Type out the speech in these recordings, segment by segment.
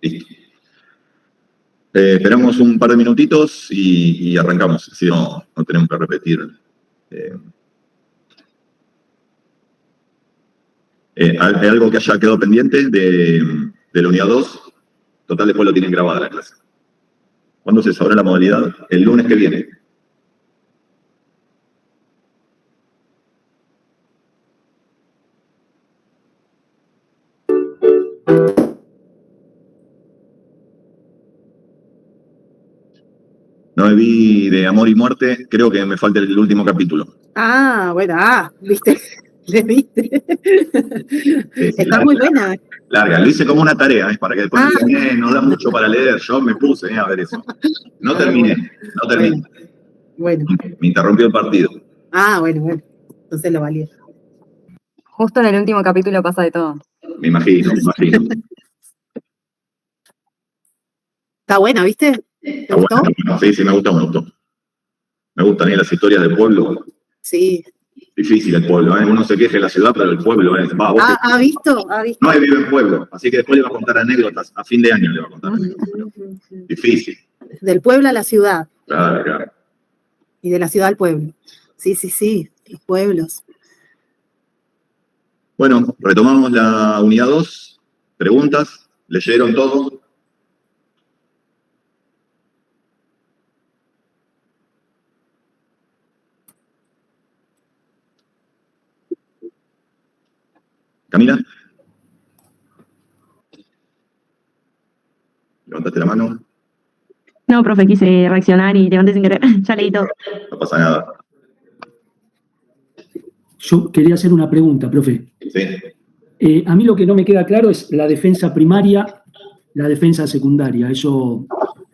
Listo. Esperamos un par de minutitos y arrancamos, si no tenemos que repetir. ¿Hay algo que haya quedado pendiente de la unidad 2? Total, después lo tienen grabada la clase. ¿Cuándo se sabrá la modalidad? El lunes que viene. No me vi de Amor y Muerte, creo que me falta el último capítulo. Bueno, viste, le viste. Sí, Está muy buena. Larga, lo hice como una tarea, para que después no da mucho para leer. Yo me puse a ver eso. No terminé. Bueno. Me interrumpió el partido. Bueno. Entonces lo valía. Justo en el último capítulo pasa de todo. Me imagino. Está buena, ¿viste? ¿Te gustó? Bueno. Sí, me gustó. Me gustan las historias del pueblo. Sí. Difícil el pueblo, Uno se queja de la ciudad, pero el pueblo es... ¿Ha visto? No vive en pueblo, así que después le va a contar anécdotas. A fin de año le va a contar anécdotas. Difícil. Del pueblo a la ciudad. Claro. Y de la ciudad al pueblo. Sí, los pueblos. Bueno, retomamos la unidad 2. Preguntas. ¿Leyeron todo? Camila. ¿Levantaste la mano? No, profe, quise reaccionar y levanté sin querer. Ya leí todo. No pasa nada. Yo quería hacer una pregunta, profe. Sí. A mí lo que no me queda claro es la defensa primaria, la defensa secundaria. Eso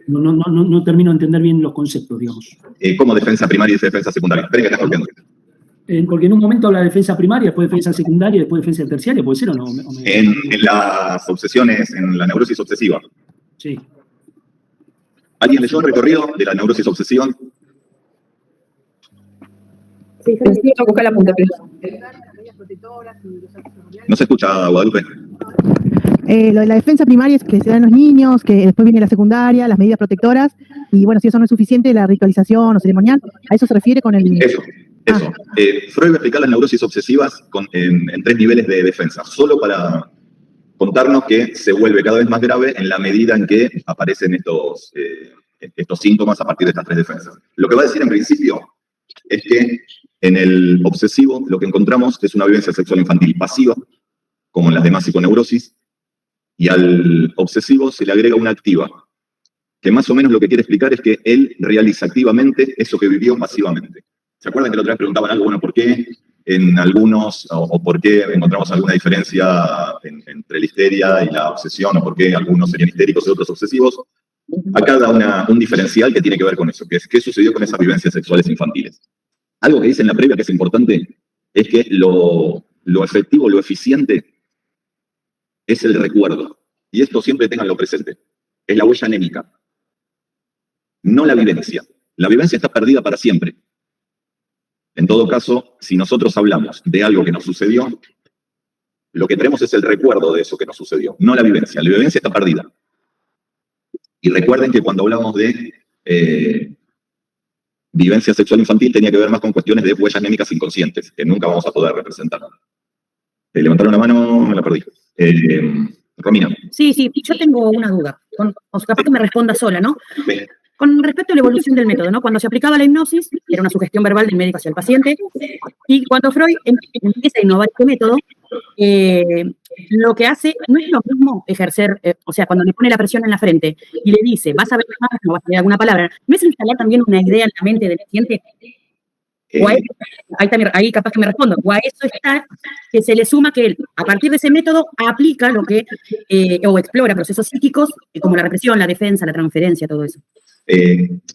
no termino de entender bien los conceptos, digamos. ¿Cómo defensa primaria y defensa secundaria? Esperen que estás copiando. Porque en un momento habla de defensa primaria, después defensa secundaria, después defensa terciaria, ¿puede ser o no? En las obsesiones, en la neurosis obsesiva. Sí. ¿Alguien leyó el recorrido de la neurosis obsesiva? Sí, yo buscar la punta. No se escucha, Guadalupe. Lo de la defensa primaria es que se dan los niños, que después viene la secundaria, las medidas protectoras, y bueno, si eso no es suficiente, la ritualización o ceremonial, ¿a eso se refiere con el...? Eso. Freud va a explicar las neurosis obsesivas en 3 niveles de defensa, solo para contarnos que se vuelve cada vez más grave en la medida en que aparecen estos síntomas a partir de estas 3 defensas. Lo que va a decir en principio es que en el obsesivo lo que encontramos es una vivencia sexual infantil pasiva, como en las demás psiconeurosis, y al obsesivo se le agrega una activa, que más o menos lo que quiere explicar es que él realiza activamente eso que vivió pasivamente. ¿Se acuerdan que la otra vez preguntaban algo? Bueno, ¿por qué en algunos, o por qué encontramos alguna diferencia entre la histeria y la obsesión, o por qué algunos serían histéricos y otros obsesivos? Acá da un diferencial que tiene que ver con eso, que es qué sucedió con esas vivencias sexuales infantiles. Algo que dice en la previa que es importante es que lo efectivo, lo eficiente, es el recuerdo. Y esto siempre ténganlo presente. Es la huella anémica, no la vivencia. La vivencia está perdida para siempre. En todo caso, si nosotros hablamos de algo que nos sucedió, lo que tenemos es el recuerdo de eso que nos sucedió, no la vivencia. La vivencia está perdida. Y recuerden que cuando hablamos de vivencia sexual infantil tenía que ver más con cuestiones de huellas anémicas inconscientes, que nunca vamos a poder representar. Levantaron la mano, me la perdí. Romina. Sí, yo tengo una duda. Capaz que me responda sola, ¿no? Sí. Con respecto a la evolución del método, ¿no? Cuando se aplicaba la hipnosis, era una sugestión verbal del médico hacia el paciente, y cuando Freud empieza a innovar este método, lo que hace no es lo mismo ejercer, o sea, cuando le pone la presión en la frente y le dice, vas a ver más, no vas a ver alguna palabra, ¿no es instalar también una idea en la mente del paciente? O ahí capaz que me respondo, o a eso está que se le suma que él, a partir de ese método, aplica lo que, o explora procesos psíquicos, como la represión, la defensa, la transferencia, todo eso.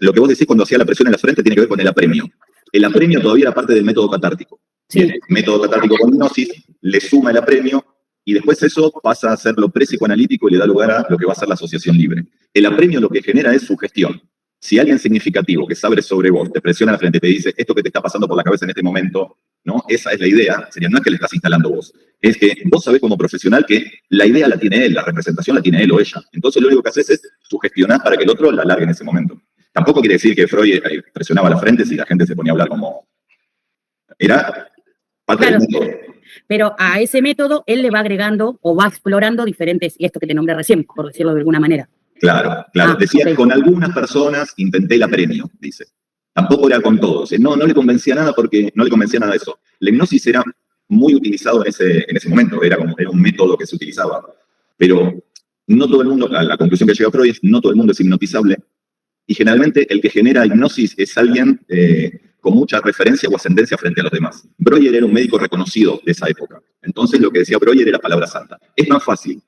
Lo que vos decís cuando hacía la presión en la frente tiene que ver con el apremio. El apremio todavía era parte del método catártico. Sí. Bien, el método catártico con hipnosis le suma el apremio y después eso pasa a ser lo pre-psicoanalítico y le da lugar a lo que va a ser la asociación libre. El apremio lo que genera es sugestión. Si alguien significativo que sabe sobre vos te presiona la frente y te dice esto que te está pasando por la cabeza en este momento, ¿no? Esa es la idea. Sería, no es que le estás instalando vos, es que vos sabés como profesional que la idea la tiene él, la representación la tiene él o ella. Entonces lo único que haces es sugestionar para que el otro la largue en ese momento. Tampoco quiere decir que Freud presionaba la frente si la gente se ponía a hablar como... Era parte del método. Pero a ese método él le va agregando o va explorando diferentes, y esto que te nombré recién, por decirlo de alguna manera. Claro. Decía, ok. con algunas personas intenté el apremio, dice. Tampoco era con todos. No le convencía nada porque no le convencía nada de eso. La hipnosis era muy utilizado en ese momento, era un método que se utilizaba. Pero no todo el mundo, la conclusión que llega Freud es no todo el mundo es hipnotizable. Y generalmente el que genera hipnosis es alguien con mucha referencia o ascendencia frente a los demás. Breuer era un médico reconocido de esa época. Entonces lo que decía Breuer era palabra santa. Es más fácil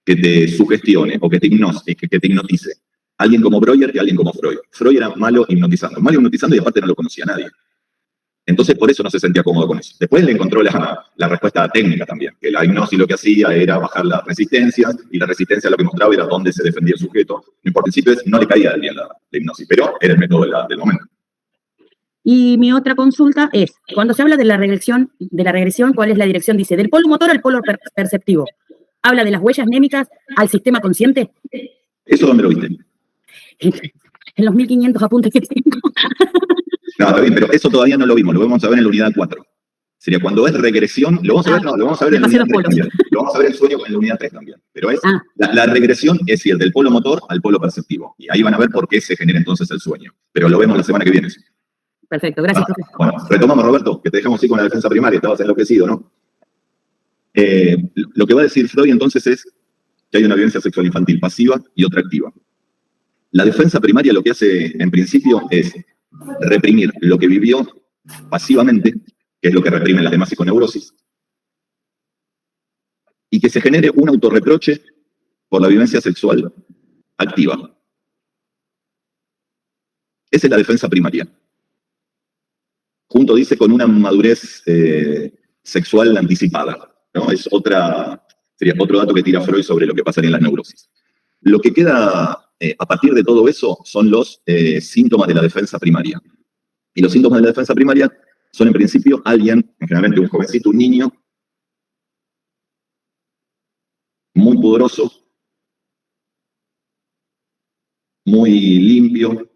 que te sugestione o que te hipnotice alguien como Breuer que alguien como Freud. Freud era malo hipnotizando y aparte no lo conocía nadie. Entonces por eso no se sentía cómodo con eso. Después le encontró la respuesta técnica también, que la hipnosis lo que hacía era bajar las resistencias, y la resistencia lo que mostraba era dónde se defendía el sujeto. Lo principio es no le caía bien la hipnosis, pero era el método del momento. Y mi otra consulta es, cuando se habla de la regresión, ¿cuál es la dirección? Dice, del polo motor al polo perceptivo. ¿Habla de las huellas némicas al sistema consciente? ¿Eso dónde lo viste? En los 1500 apuntes que tengo. No, está bien, pero eso todavía no lo vimos, lo vamos a ver en la unidad 4. Sería cuando es regresión, lo vamos a ver, lo vamos a ver en la unidad 3 también. Lo vamos a ver el sueño en la unidad 3 también. Pero la regresión es ir del polo motor al polo perceptivo. Y ahí van a ver por qué se genera entonces el sueño. Pero lo vemos la semana que viene. Perfecto, gracias, profesor. Bueno, retomamos, Roberto, que te dejamos así con la defensa primaria, estabas enloquecido, ¿no? Lo que va a decir Freud entonces es que hay una violencia sexual infantil pasiva y otra activa. La defensa primaria lo que hace en principio es reprimir lo que vivió pasivamente, que es lo que reprimen las demás psiconeurosis, y que se genere un autorreproche por la vivencia sexual activa. Esa es la defensa primaria. Junto, dice, con una madurez sexual anticipada, ¿no? Sería otro dato que tira Freud sobre lo que pasaría en las neurosis. Lo que queda a partir de todo eso son los síntomas de la defensa primaria. Y los síntomas de la defensa primaria son en principio alguien, generalmente un jovencito, un niño, muy pudoroso, muy limpio,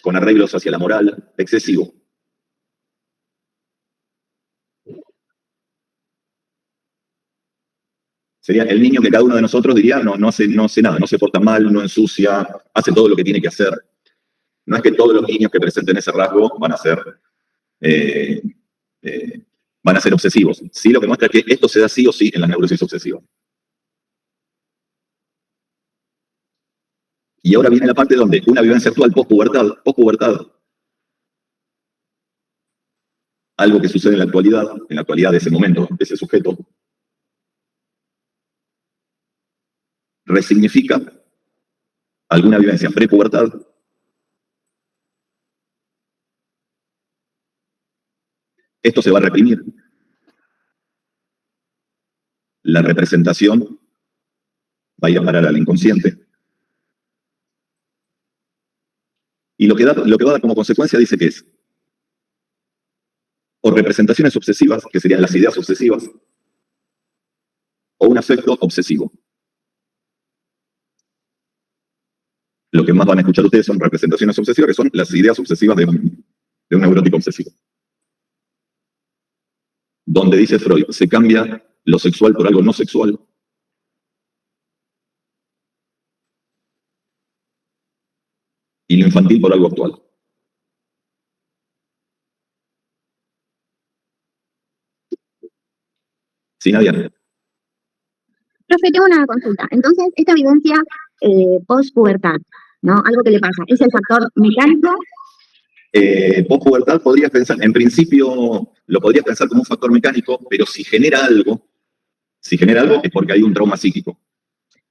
con arreglos hacia la moral, excesivo. Sería el niño que cada uno de nosotros diría, no hace nada, no se porta mal, no ensucia, hace todo lo que tiene que hacer. No es que todos los niños que presenten ese rasgo van a ser obsesivos. Sí, lo que muestra es que esto se da sí o sí en la neurosis obsesiva. Y ahora viene la parte donde una vivencia actual post-pubertad, algo que sucede en la actualidad de ese momento, de ese sujeto, resignifica alguna vivencia pre-pubertad esto se va a reprimir. La representación va a ir a parar al inconsciente. Y lo que va a dar como consecuencia dice que es o representaciones obsesivas, que serían las ideas obsesivas, o un afecto obsesivo. Lo que más van a escuchar ustedes son representaciones obsesivas, que son las ideas obsesivas de un neurótico obsesivo. Donde dice Freud, se cambia lo sexual por algo no sexual. Y lo infantil por algo actual. Sí, Nadia. Profe, tengo una consulta. Entonces, esta vivencia post-pubertad, ¿no? Algo que le pasa, ¿es el factor mecánico? Post-pubertad podrías pensar, en principio lo podrías pensar como un factor mecánico, pero si genera algo es porque hay un trauma psíquico.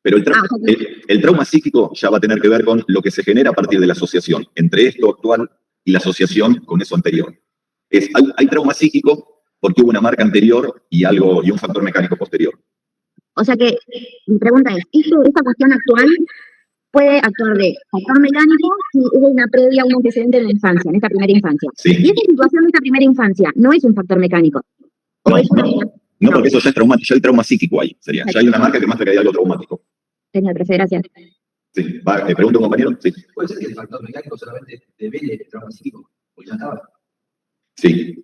Pero el trauma psíquico ya va a tener que ver con lo que se genera a partir de la asociación entre esto actual y la asociación con eso anterior. Hay trauma psíquico porque hubo una marca anterior y un factor mecánico posterior. O sea que, mi pregunta es, ¿esta cuestión actual puede actuar de factor mecánico si hubo una previa, un antecedente en la infancia, en esta primera infancia. Sí. Y esta situación de esta primera infancia no es un factor mecánico. No, no, porque eso ya es traumático, ya hay trauma psíquico ahí, sería. Ya hay una marca que muestra que hay algo traumático. Genial, profe, gracias. Sí, pregunta un compañero. Sí. ¿Puede ser que el factor mecánico solamente devele el trauma psíquico? Porque ya estaba. Sí.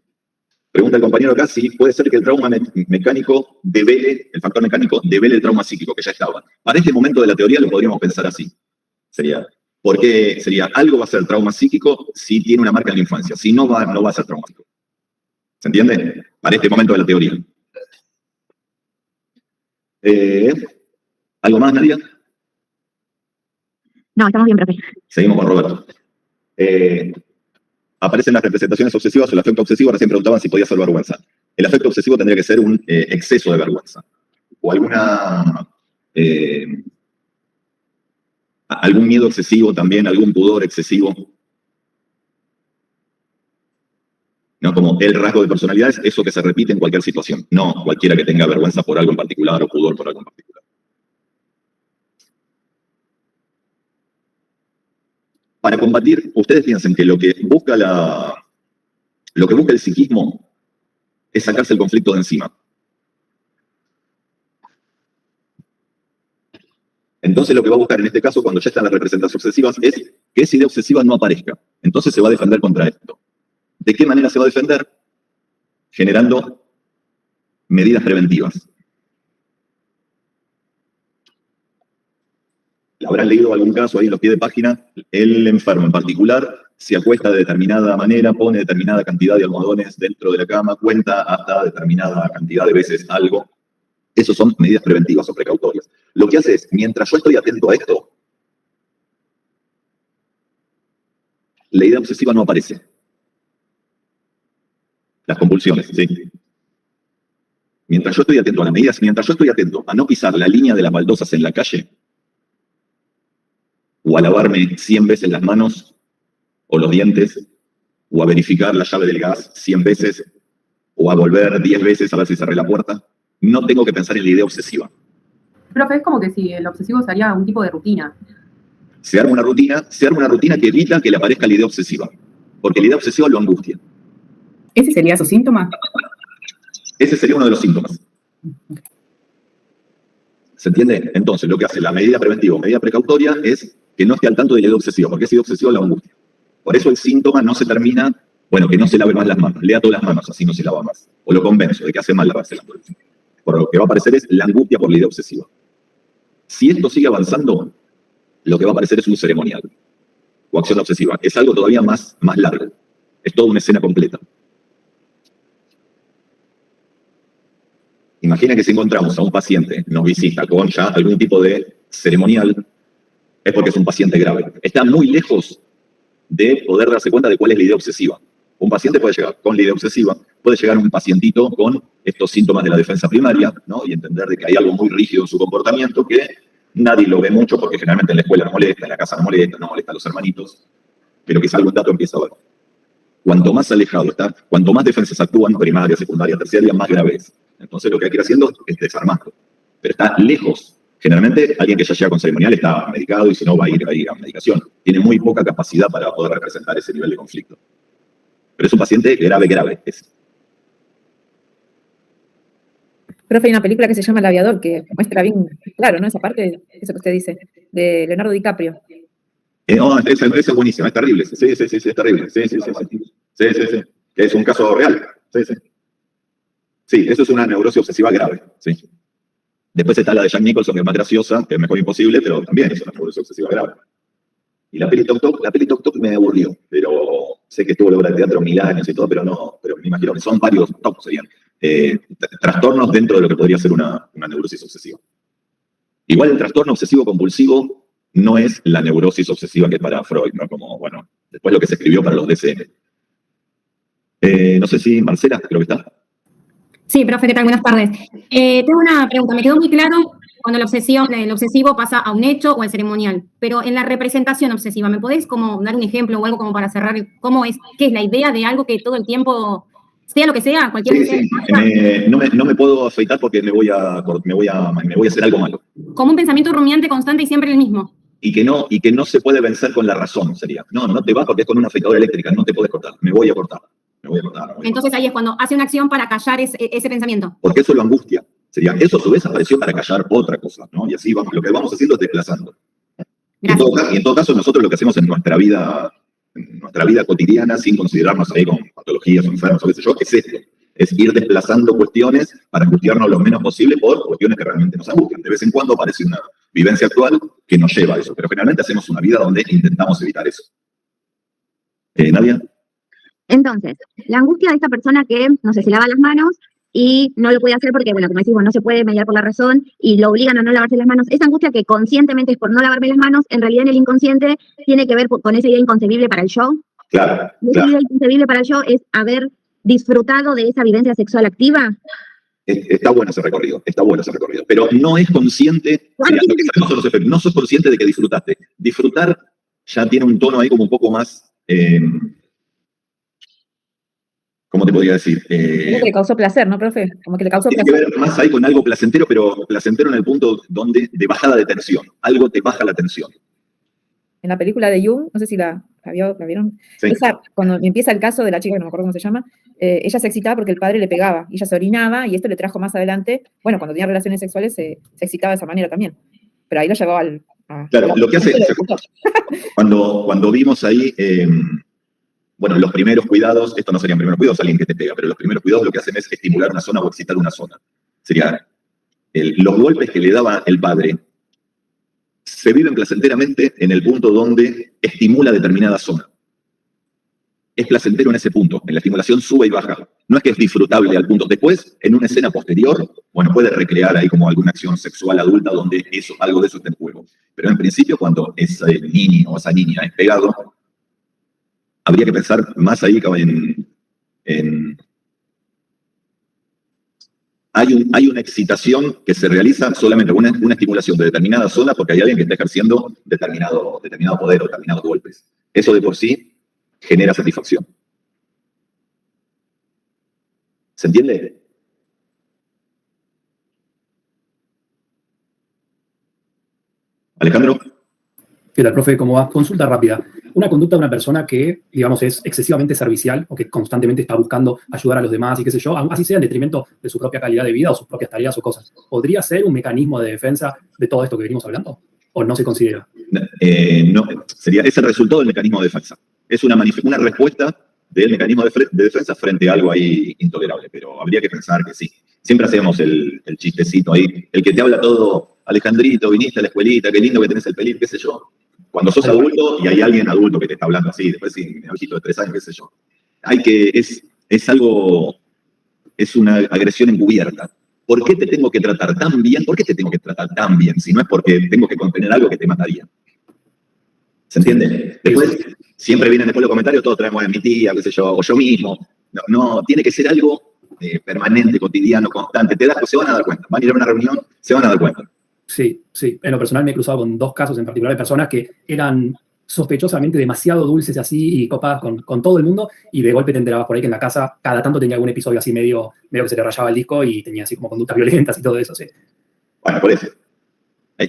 Pregunta el compañero acá si puede ser que el trauma mecánico devele, el factor mecánico devele el trauma psíquico que ya estaba. Para este momento de la teoría lo podríamos pensar así. Porque sería algo va a ser trauma psíquico si tiene una marca en la infancia. Si no va a ser traumático. ¿Se entiende? Para este momento de la teoría. ¿Algo más, Nadia? No, estamos bien, profe. Seguimos con Roberto. Aparecen las representaciones obsesivas o el afecto obsesivo. Recién preguntaban si podía ser vergüenza. El afecto obsesivo tendría que ser un exceso de vergüenza. O algún miedo excesivo también, algún pudor excesivo. ¿No? Como el rasgo de personalidad es eso que se repite en cualquier situación. No cualquiera que tenga vergüenza por algo en particular o pudor por algo en particular. Para combatir, ustedes piensen que lo que busca el psiquismo es sacarse el conflicto de encima. Entonces lo que va a buscar en este caso, cuando ya están las representaciones obsesivas, es que esa idea obsesiva no aparezca. Entonces se va a defender contra esto. ¿De qué manera se va a defender? Generando medidas preventivas. Habrán leído algún caso ahí en los pies de página. El enfermo en particular se acuesta de determinada manera, pone determinada cantidad de almohadones dentro de la cama, cuenta hasta determinada cantidad de veces algo. Esas son medidas preventivas o precautorias. Lo que hace es, mientras yo estoy atento a esto, la idea obsesiva no aparece. Las convulsiones, ¿sí? Mientras yo estoy atento a las medidas, mientras yo estoy atento a no pisar la línea de las baldosas en la calle, o a lavarme 100 veces las manos, o los dientes, o a verificar la llave del gas 100 veces, o a volver 10 veces a ver si cerré la puerta, no tengo que pensar en la idea obsesiva. Profe, es como que si el obsesivo sería un tipo de rutina. Se arma una rutina que evita que le aparezca la idea obsesiva, porque la idea obsesiva lo angustia. ¿Ese sería su síntoma? Ese sería uno de los síntomas. ¿Se entiende? Entonces, lo que hace la medida preventiva o medida precautoria es que no esté al tanto de la idea obsesiva, porque esa idea obsesiva la angustia. Por eso el síntoma no se termina, que no se lave más las manos, lea todas las manos, así no se lava más. O lo convenzo de que hace mal lavarse las manos. Por lo que va a aparecer es la angustia por la idea obsesiva. Si esto sigue avanzando, lo que va a aparecer es un ceremonial o acción obsesiva. Es algo todavía más largo. Es toda una escena completa. Imagina que si encontramos a un paciente, nos visita con ya algún tipo de ceremonial, es porque es un paciente grave. Está muy lejos de poder darse cuenta de cuál es la idea obsesiva. Un paciente puede llegar con la idea obsesiva, puede llegar un pacientito con estos síntomas de la defensa primaria, ¿no? Y entender de que hay algo muy rígido en su comportamiento que nadie lo ve mucho porque generalmente en la escuela no molesta, en la casa no molesta a los hermanitos, pero que si algún dato empieza a ver. Cuanto más alejado está, cuanto más defensas actúan, primaria, secundaria, terciaria, más grave es. Entonces lo que hay que ir haciendo es desarmarlo. Pero está lejos. Generalmente alguien que ya llega con ceremonial está medicado y si no va a ir a medicación. Tiene muy poca capacidad para poder representar ese nivel de conflicto. Pero es un paciente grave. Profe, hay una película que se llama El Aviador, que muestra bien claro, ¿no? Esa parte, eso que usted dice, de Leonardo DiCaprio. Esa es buenísima, es terrible. Sí, es terrible. Sí. Que es un caso real. Sí, eso es una neurosis obsesiva grave. Sí. Después está la de Jack Nicholson, que es más graciosa, que es Mejor Imposible, pero también es una neurosis obsesiva grave. Y la peli Tok Tok me aburrió, pero sé que estuvo en la obra de teatro 1000 años y todo, pero me imagino que son varios Tok, serían trastornos dentro de lo que podría ser una neurosis obsesiva. Igual el trastorno obsesivo compulsivo no es la neurosis obsesiva que es para Freud, ¿no? Como, después lo que se escribió para los DSM. No sé si Marcela, creo que está. Sí, profe, ¿qué tal? Buenas tardes. Tengo una pregunta. Me quedó muy claro cuando el obsesivo pasa a un hecho o al ceremonial, pero en la representación obsesiva, ¿me podés como dar un ejemplo o algo como para cerrar? ¿Qué es la idea de algo que todo el tiempo, sea lo que sea, cualquier cosa? Sí. No me puedo afeitar porque me voy a hacer algo malo. Como un pensamiento rumiante constante y siempre el mismo. y que no se puede vencer con la razón, sería. No te vas porque es con una afeitadora eléctrica, no te podés cortar, me voy a cortar. Entonces ahí es cuando hace una acción para callar ese pensamiento. Porque eso lo angustia. Sería, eso a su vez apareció para callar otra cosa, ¿no? Y así vamos, lo que vamos haciendo es desplazando. Y en todo caso, nosotros lo que hacemos en nuestra vida cotidiana, sin considerarnos ahí con patologías o enfermos o qué sé yo, es esto. Es ir desplazando cuestiones para angustiarnos lo menos posible por cuestiones que realmente nos angustian. De vez en cuando aparece una vivencia actual que nos lleva a eso, pero generalmente hacemos una vida donde intentamos evitar eso. ¿Nadia? Entonces, la angustia de esta persona que, no sé, se lava las manos y no lo puede hacer porque, bueno, como decimos, no se puede mediar por la razón y lo obligan a no lavarse las manos. Esa angustia que conscientemente es por no lavarme las manos, en realidad en el inconsciente tiene que ver con esa idea inconcebible para el yo. Claro. Y esa idea inconcebible para el yo es haber disfrutado de esa vivencia sexual activa. Está bueno ese recorrido, pero no es consciente, no sos consciente de que disfrutaste. Disfrutar ya tiene un tono ahí como un poco más, ¿cómo te podría decir? Como que le causó placer, ¿no, profe? Como que le causó placer. Tiene que ver más ahí con algo placentero, pero placentero en el punto donde de bajada de tensión. Algo te baja la tensión. En la película de Jung, no sé si la vieron, sí. Cuando empieza el caso de la chica, que no me acuerdo cómo se llama, ella se excitaba porque el padre le pegaba, y ella se orinaba, y esto le trajo más adelante, bueno, cuando tenía relaciones sexuales se excitaba de esa manera también, pero ahí lo llevaba Claro, lo que hace, cuando vimos ahí, bueno, los primeros cuidados, esto no serían primeros cuidados, alguien que te pega, pero los primeros cuidados lo que hacen es estimular una zona o excitar una zona. Sería, los golpes que le daba el padre se viven placenteramente en el punto donde estimula determinada zona. Es placentero en ese punto, en la estimulación sube y baja. No es que es disfrutable al punto. Después, en una escena posterior, bueno, puede recrear ahí como alguna acción sexual adulta donde algo de eso está en juego. Pero en principio, cuando ese niño o esa niña es pegado, habría que pensar más ahí en hay una excitación que se realiza solamente con una estimulación de determinada zona porque hay alguien que está ejerciendo determinado poder o determinados golpes. Eso de por sí genera satisfacción. ¿Se entiende? Alejandro. ¿Qué tal, profe? ¿Cómo va? Consulta rápida. Una conducta de una persona que, digamos, es excesivamente servicial o que constantemente está buscando ayudar a los demás y qué sé yo, así sea en detrimento de su propia calidad de vida o sus propias tareas o cosas, ¿podría ser un mecanismo de defensa de todo esto que venimos hablando? ¿O no se considera? No, es el resultado del mecanismo de defensa. Es una respuesta del mecanismo de defensa frente a algo ahí intolerable, pero habría que pensar que sí. Siempre hacemos el chistecito ahí, el que te habla todo, Alejandrito, viniste a la escuelita, qué lindo que tenés el pelín, qué sé yo. Cuando sos adulto y hay alguien adulto que te está hablando así, después sí, un hijito de 3 años, qué sé yo. Es una agresión encubierta. ¿Por qué te tengo que tratar tan bien? ¿Por qué te tengo que tratar tan bien? Si no es porque tengo que contener algo que te mataría. ¿Se entiende? Después, siempre vienen después los comentarios, todos traemos a mi tía, qué sé yo, o yo mismo. No, tiene que ser algo permanente, cotidiano, constante. Se van a dar cuenta. Van a ir a una reunión, se van a dar cuenta. Sí. En lo personal me he cruzado con 2 casos en particular de personas que eran sospechosamente demasiado dulces así y copadas con todo el mundo y de golpe te enterabas por ahí que en la casa cada tanto tenía algún episodio así medio que se le rayaba el disco y tenía así como conductas violentas y todo eso, sí. Bueno, por eso.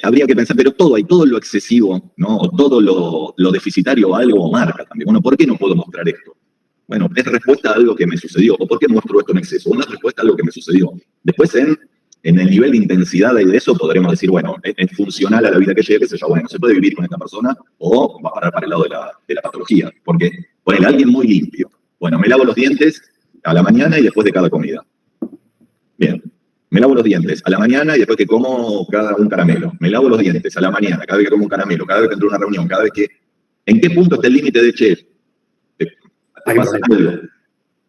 Habría que pensar, pero todo lo excesivo, ¿no? O todo lo deficitario algo marca también. Bueno, ¿por qué no puedo mostrar esto? Bueno, es respuesta a algo que me sucedió. ¿O por qué muestro esto en exceso? Una respuesta a algo que me sucedió. Después en el nivel de intensidad de eso podremos decir, bueno, es funcional a la vida que lleve, qué sé yo, bueno, se puede vivir con esta persona o va a parar para el lado de la patología. Porque ponele a alguien muy limpio. Bueno, me lavo los dientes a la mañana y después de cada comida. Bien. Me lavo los dientes a la mañana y después que como un caramelo. Me lavo los dientes a la mañana, cada vez que como un caramelo, cada vez que entro a una reunión, cada vez que... ¿En qué punto está el límite de che?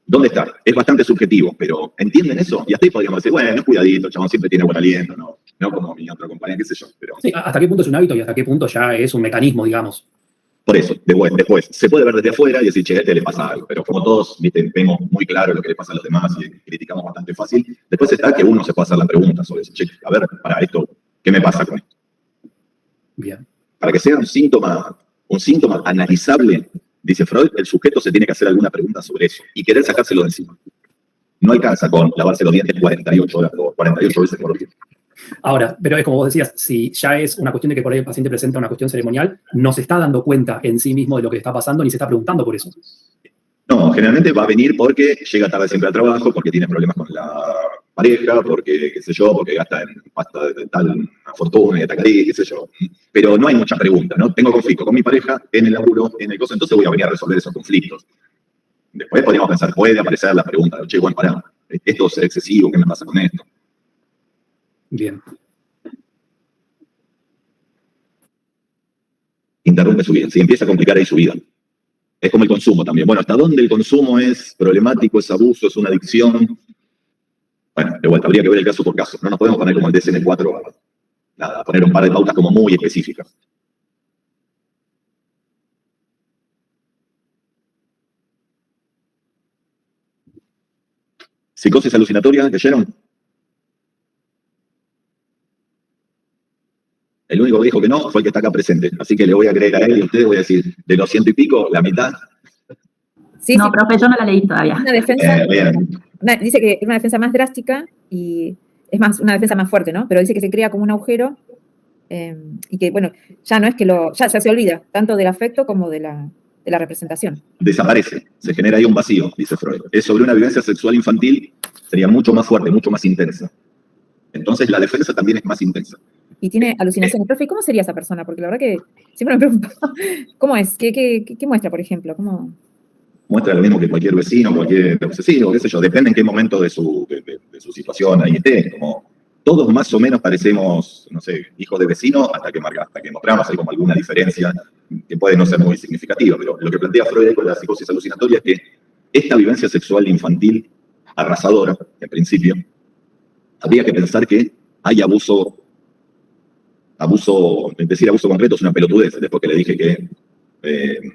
¿Dónde está? Es bastante subjetivo, pero ¿entienden eso? Y hasta ahí podríamos decir, bueno, cuidadito, chabón, siempre tiene buen aliento, no como mi otro compañero, qué sé yo. Pero... Sí, ¿hasta qué punto es un hábito y hasta qué punto ya es un mecanismo, digamos? Por eso, después, se puede ver desde afuera y decir, che, a este le pasa algo, pero como todos, viste, vemos muy claro lo que le pasa a los demás y criticamos bastante fácil, después está que uno se puede hacer la pregunta sobre eso, che, a ver, para esto, ¿qué me pasa con esto? Bien. Para que sea un síntoma analizable, dice Freud, el sujeto se tiene que hacer alguna pregunta sobre eso y querer sacárselo de encima. No alcanza con lavarse los dientes 48 horas o 48 veces por día. Ahora, pero es como vos decías, si ya es una cuestión de que por ahí el paciente presenta una cuestión ceremonial, no se está dando cuenta en sí mismo de lo que está pasando ni se está preguntando por eso. No, generalmente va a venir porque llega tarde siempre al trabajo, porque tiene problemas con la pareja, porque, qué sé yo, porque gasta en pasta de tal fortuna y ataca qué sé yo. Pero no hay mucha pregunta, ¿no? Tengo conflicto con mi pareja, en el laburo, en el coso, entonces voy a venir a resolver esos conflictos. Después podríamos pensar, puede aparecer la pregunta, che, bueno, pará, esto es excesivo, ¿qué me pasa con esto? Bien. Interrumpe su vida, si empieza a complicar ahí su vida. Es como el consumo también. Bueno, ¿hasta dónde el consumo es problemático, es abuso, es una adicción? Bueno, de vuelta, habría que ver el caso por caso. No nos podemos poner como el DSM-4 a poner un par de pautas como muy específicas. ¿Psicosis alucinatoria? ¿Leyeron? El único que dijo que no fue el que está acá presente. Así que le voy a creer a él y a ustedes voy a decir, de los 100 y pico, la mitad. Sí, No, sí, profe, yo no la leí todavía. una defensa, Bien. dice que es una defensa más drástica y es más una defensa más fuerte, ¿no? Pero dice que se crea como un agujero y que, bueno, ya no es que ya se olvida tanto del afecto como de la representación. Desaparece, se genera ahí un vacío, dice Freud. Es sobre una vivencia sexual infantil, sería mucho más fuerte, mucho más intensa. Entonces la defensa también es más intensa. Y tiene alucinaciones. Profe, ¿cómo sería esa persona? Porque la verdad que siempre me pregunto, ¿cómo es? ¿Qué muestra, por ejemplo? ¿Cómo? Muestra lo mismo que cualquier vecino, cualquier obsesivo, qué sé yo, depende en qué momento de su situación ahí esté. Como todos más o menos parecemos, no sé, hijos de vecino hasta que mostramos ahí como alguna diferencia que puede no ser muy significativa. Pero lo que plantea Freud ahí con la psicosis alucinatoria es que esta vivencia sexual infantil arrasadora, en principio, habría que pensar que hay abuso, decir abuso concreto es una pelotudez, después que le dije que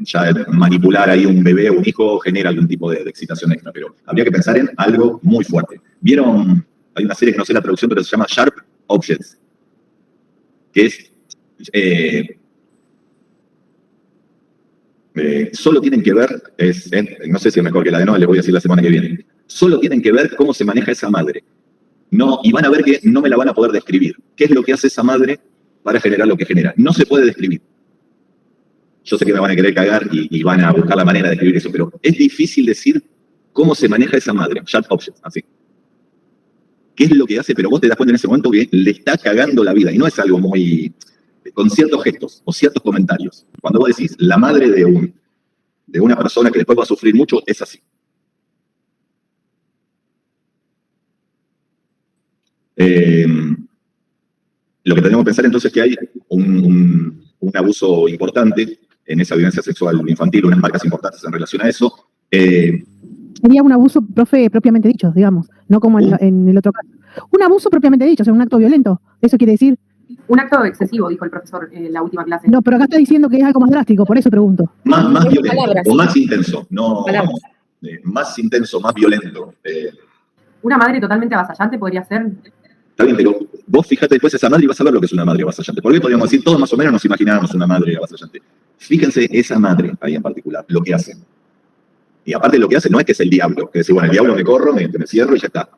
ya manipular ahí un bebé o un hijo genera algún tipo de excitación extra, pero habría que pensar en algo muy fuerte. ¿Vieron? Hay una serie que no sé la traducción, pero se llama Sharp Objects, que es solo tienen que ver, no sé si es mejor que la de no, les voy a decir la semana que viene, solo tienen que ver cómo se maneja esa madre. No, y van a ver que no me la van a poder describir. ¿Qué es lo que hace esa madre para generar lo que genera? No se puede describir. Yo sé que me van a querer cagar y van a buscar la manera de describir eso, pero es difícil decir cómo se maneja esa madre. Sharp Objects, así. ¿Qué es lo que hace? Pero vos te das cuenta en ese momento que le está cagando la vida. Y no es algo muy... con ciertos gestos o ciertos comentarios. Cuando vos decís, la madre de una persona que después va a sufrir mucho, es así. Lo que tenemos que pensar entonces es que hay un abuso importante en esa vivencia sexual infantil, unas marcas importantes en relación a eso. Sería un abuso, profe, propiamente dicho, digamos, no como en el otro caso. Un abuso propiamente dicho, o sea, un acto violento. ¿Eso quiere decir? Un acto excesivo, dijo el profesor en la última clase. No, pero acá está diciendo que es algo más drástico, por eso pregunto. Más violento, palabras, o más intenso, no, palabras. más intenso, más violento. Una madre totalmente avasallante podría ser. Está bien, pero vos fíjate después esa madre y vas a ver lo que es una madre avasallante. Porque podríamos decir, todos más o menos nos imaginábamos una madre avasallante. Fíjense esa madre ahí en particular, lo que hace. Y aparte lo que hace no es que es el diablo, que decir, bueno, el diablo me corro, me cierro y ya está.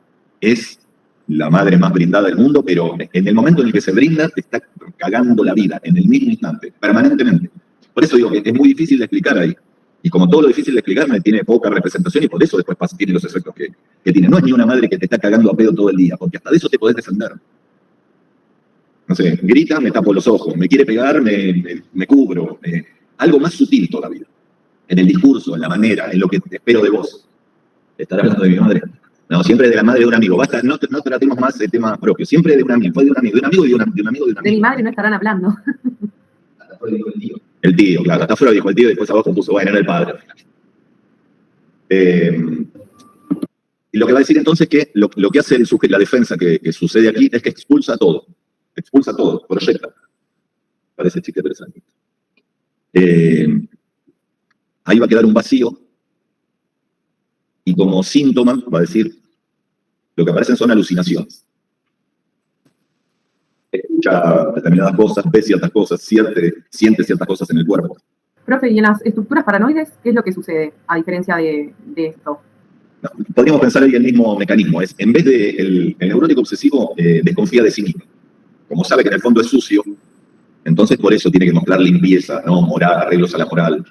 Es la madre más brindada del mundo, pero en el momento en el que se brinda, te está cagando la vida, en el mismo instante, permanentemente. Por eso digo que es muy difícil de explicar ahí. Y como todo lo difícil de explicar, tiene poca representación y por eso después tiene los efectos que tiene. No es ni una madre que te está cagando a pedo todo el día, porque hasta de eso te podés defender. No sé, grita, me tapo los ojos, me quiere pegar, me cubro. Algo más sutil todavía. En el discurso, en la manera, en lo que espero de vos. ¿Estar hablando de mi madre? No, siempre de la madre de un amigo. Basta, no tratemos más de temas propios. Siempre de un amigo. Fue de un amigo, de un amigo y de un amigo y de un De mi amigo. madre no estarán hablando. El tío, claro. Hasta afuera dijo el tío y después abajo puso, bueno, era el padre. Y lo que va a decir entonces es que lo que hace la defensa que sucede aquí es que expulsa todo. Expulsa todo, proyecta. Parece chiste interesante. Ahí va a quedar un vacío. Y como síntoma, va a decir, lo que aparecen son alucinaciones. Escucha determinadas cosas, ve ciertas cosas, siente ciertas cosas en el cuerpo. Profe, ¿y en las estructuras paranoides qué es lo que sucede, a diferencia de esto? No, podríamos pensar ahí el mismo mecanismo. En vez de el neurótico obsesivo desconfía de sí mismo. como sabe que en el fondo es sucio, entonces por eso tiene que mostrar limpieza, ¿no? Moral, arreglos a la moral.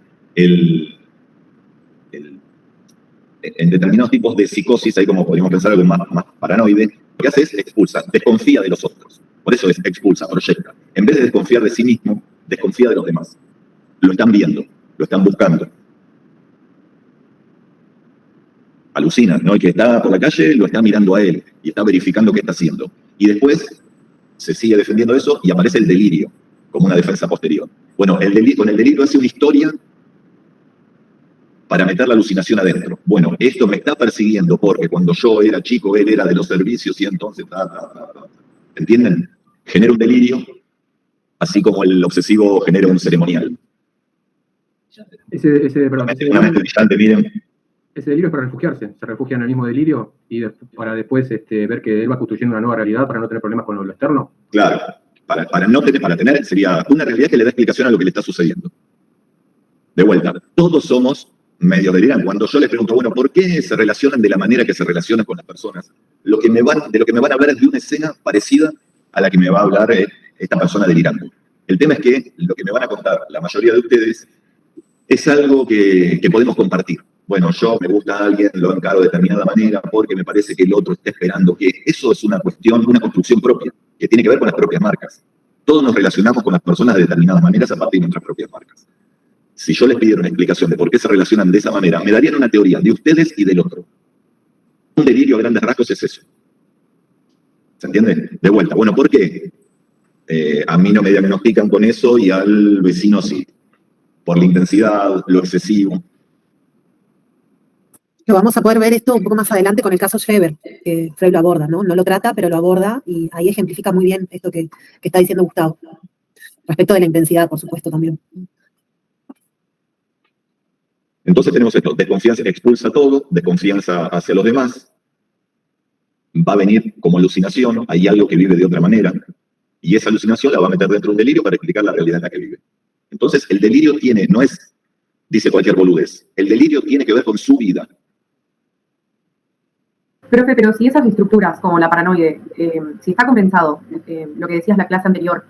En determinados tipos de psicosis, ahí como podríamos pensar algo más paranoide, lo que hace es expulsa, desconfía de los otros. Por eso es expulsa, proyecta. En vez de desconfiar de sí mismo, desconfía de los demás. Lo están viendo, lo están buscando. Alucina, ¿no? El que está por la calle lo está mirando a él y está verificando qué está haciendo. Y después se sigue defendiendo eso y aparece el delirio como una defensa posterior. Bueno, con el delirio hace una historia para meter la alucinación adentro. Bueno, esto me está persiguiendo porque cuando yo era chico, él era de los servicios y entonces... ¿Entienden? Genera un delirio, así como el obsesivo genera un ceremonial. Ese delirio es para refugiarse. Se refugia en el mismo delirio y para después ver que él va construyendo una nueva realidad para no tener problemas con lo externo. Claro. Para tener sería una realidad que le da explicación a lo que le está sucediendo. De vuelta, todos somos medio delirantes. Cuando yo les pregunto, bueno, ¿por qué se relacionan de la manera que se relacionan con las personas? De lo que me van a hablar es de una escena parecida a la que me va a hablar esta persona delirando. El tema es que lo que me van a contar la mayoría de ustedes es algo que podemos compartir. Bueno, yo me gusta a alguien, lo encaro de determinada manera porque me parece que el otro está esperando que... Eso es una cuestión, una construcción propia, que tiene que ver con las propias marcas. Todos nos relacionamos con las personas de determinadas maneras a partir de nuestras propias marcas. Si yo les pidiera una explicación de por qué se relacionan de esa manera, me darían una teoría de ustedes y del otro. Un delirio a grandes rasgos es eso. ¿Se entiende? De vuelta. Bueno, ¿por qué? A mí no me diagnostican con eso y al vecino sí. Por la intensidad, lo excesivo. Lo vamos a poder ver esto un poco más adelante con el caso Schreber. Freud lo aborda, ¿no? No lo trata, pero lo aborda y ahí ejemplifica muy bien esto que está diciendo Gustavo. Respecto de la intensidad, por supuesto, también. Entonces tenemos esto, desconfianza expulsa todo, desconfianza hacia los demás, va a venir como alucinación, hay algo que vive de otra manera, y esa alucinación la va a meter dentro de un delirio para explicar la realidad en la que vive. Entonces el delirio no es, dice cualquier boludez, el delirio tiene que ver con su vida. Profe, pero si esas estructuras, como la paranoide, si está compensado, lo que decías la clase anterior,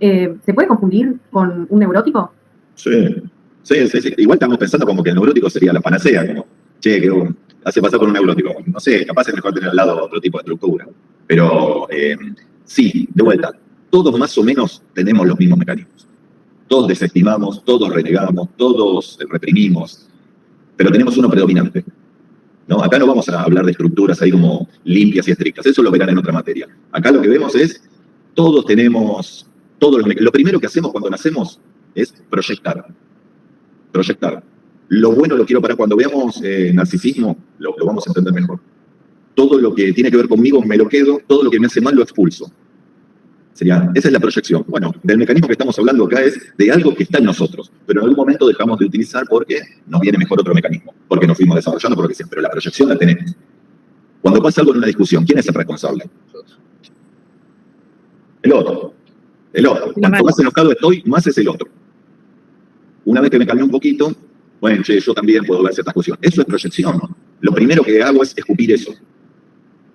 ¿se puede confundir con un neurótico? Sí. Sí. Igual estamos pensando como que el neurótico sería la panacea, como, che, que hace pasar por un neurótico. No sé, capaz es mejor tener al lado otro tipo de estructura. Pero sí, de vuelta, todos más o menos tenemos los mismos mecanismos. Todos desestimamos, todos renegamos, todos reprimimos, pero tenemos uno predominante. ¿No? Acá no vamos a hablar de estructuras ahí como limpias y estrictas, eso lo verán en otra materia. Acá lo que vemos es, todos tenemos, lo primero que hacemos cuando nacemos es proyectar. Lo bueno lo quiero para cuando veamos narcisismo, lo vamos a entender mejor. Todo lo que tiene que ver conmigo me lo quedo, todo lo que me hace mal lo expulso. Esa es la proyección. Bueno, del mecanismo que estamos hablando acá es de algo que está en nosotros, pero en algún momento dejamos de utilizar porque nos viene mejor otro mecanismo, porque nos fuimos desarrollando, porque sí, pero la proyección la tenemos. Cuando pasa algo en una discusión, ¿quién es el responsable? El otro. Cuanto más enojado estoy, más es el otro. Una vez que me calmé un poquito, bueno, che, yo también puedo ver ciertas cuestiones. Eso es proyección, ¿no? Lo primero que hago es escupir eso.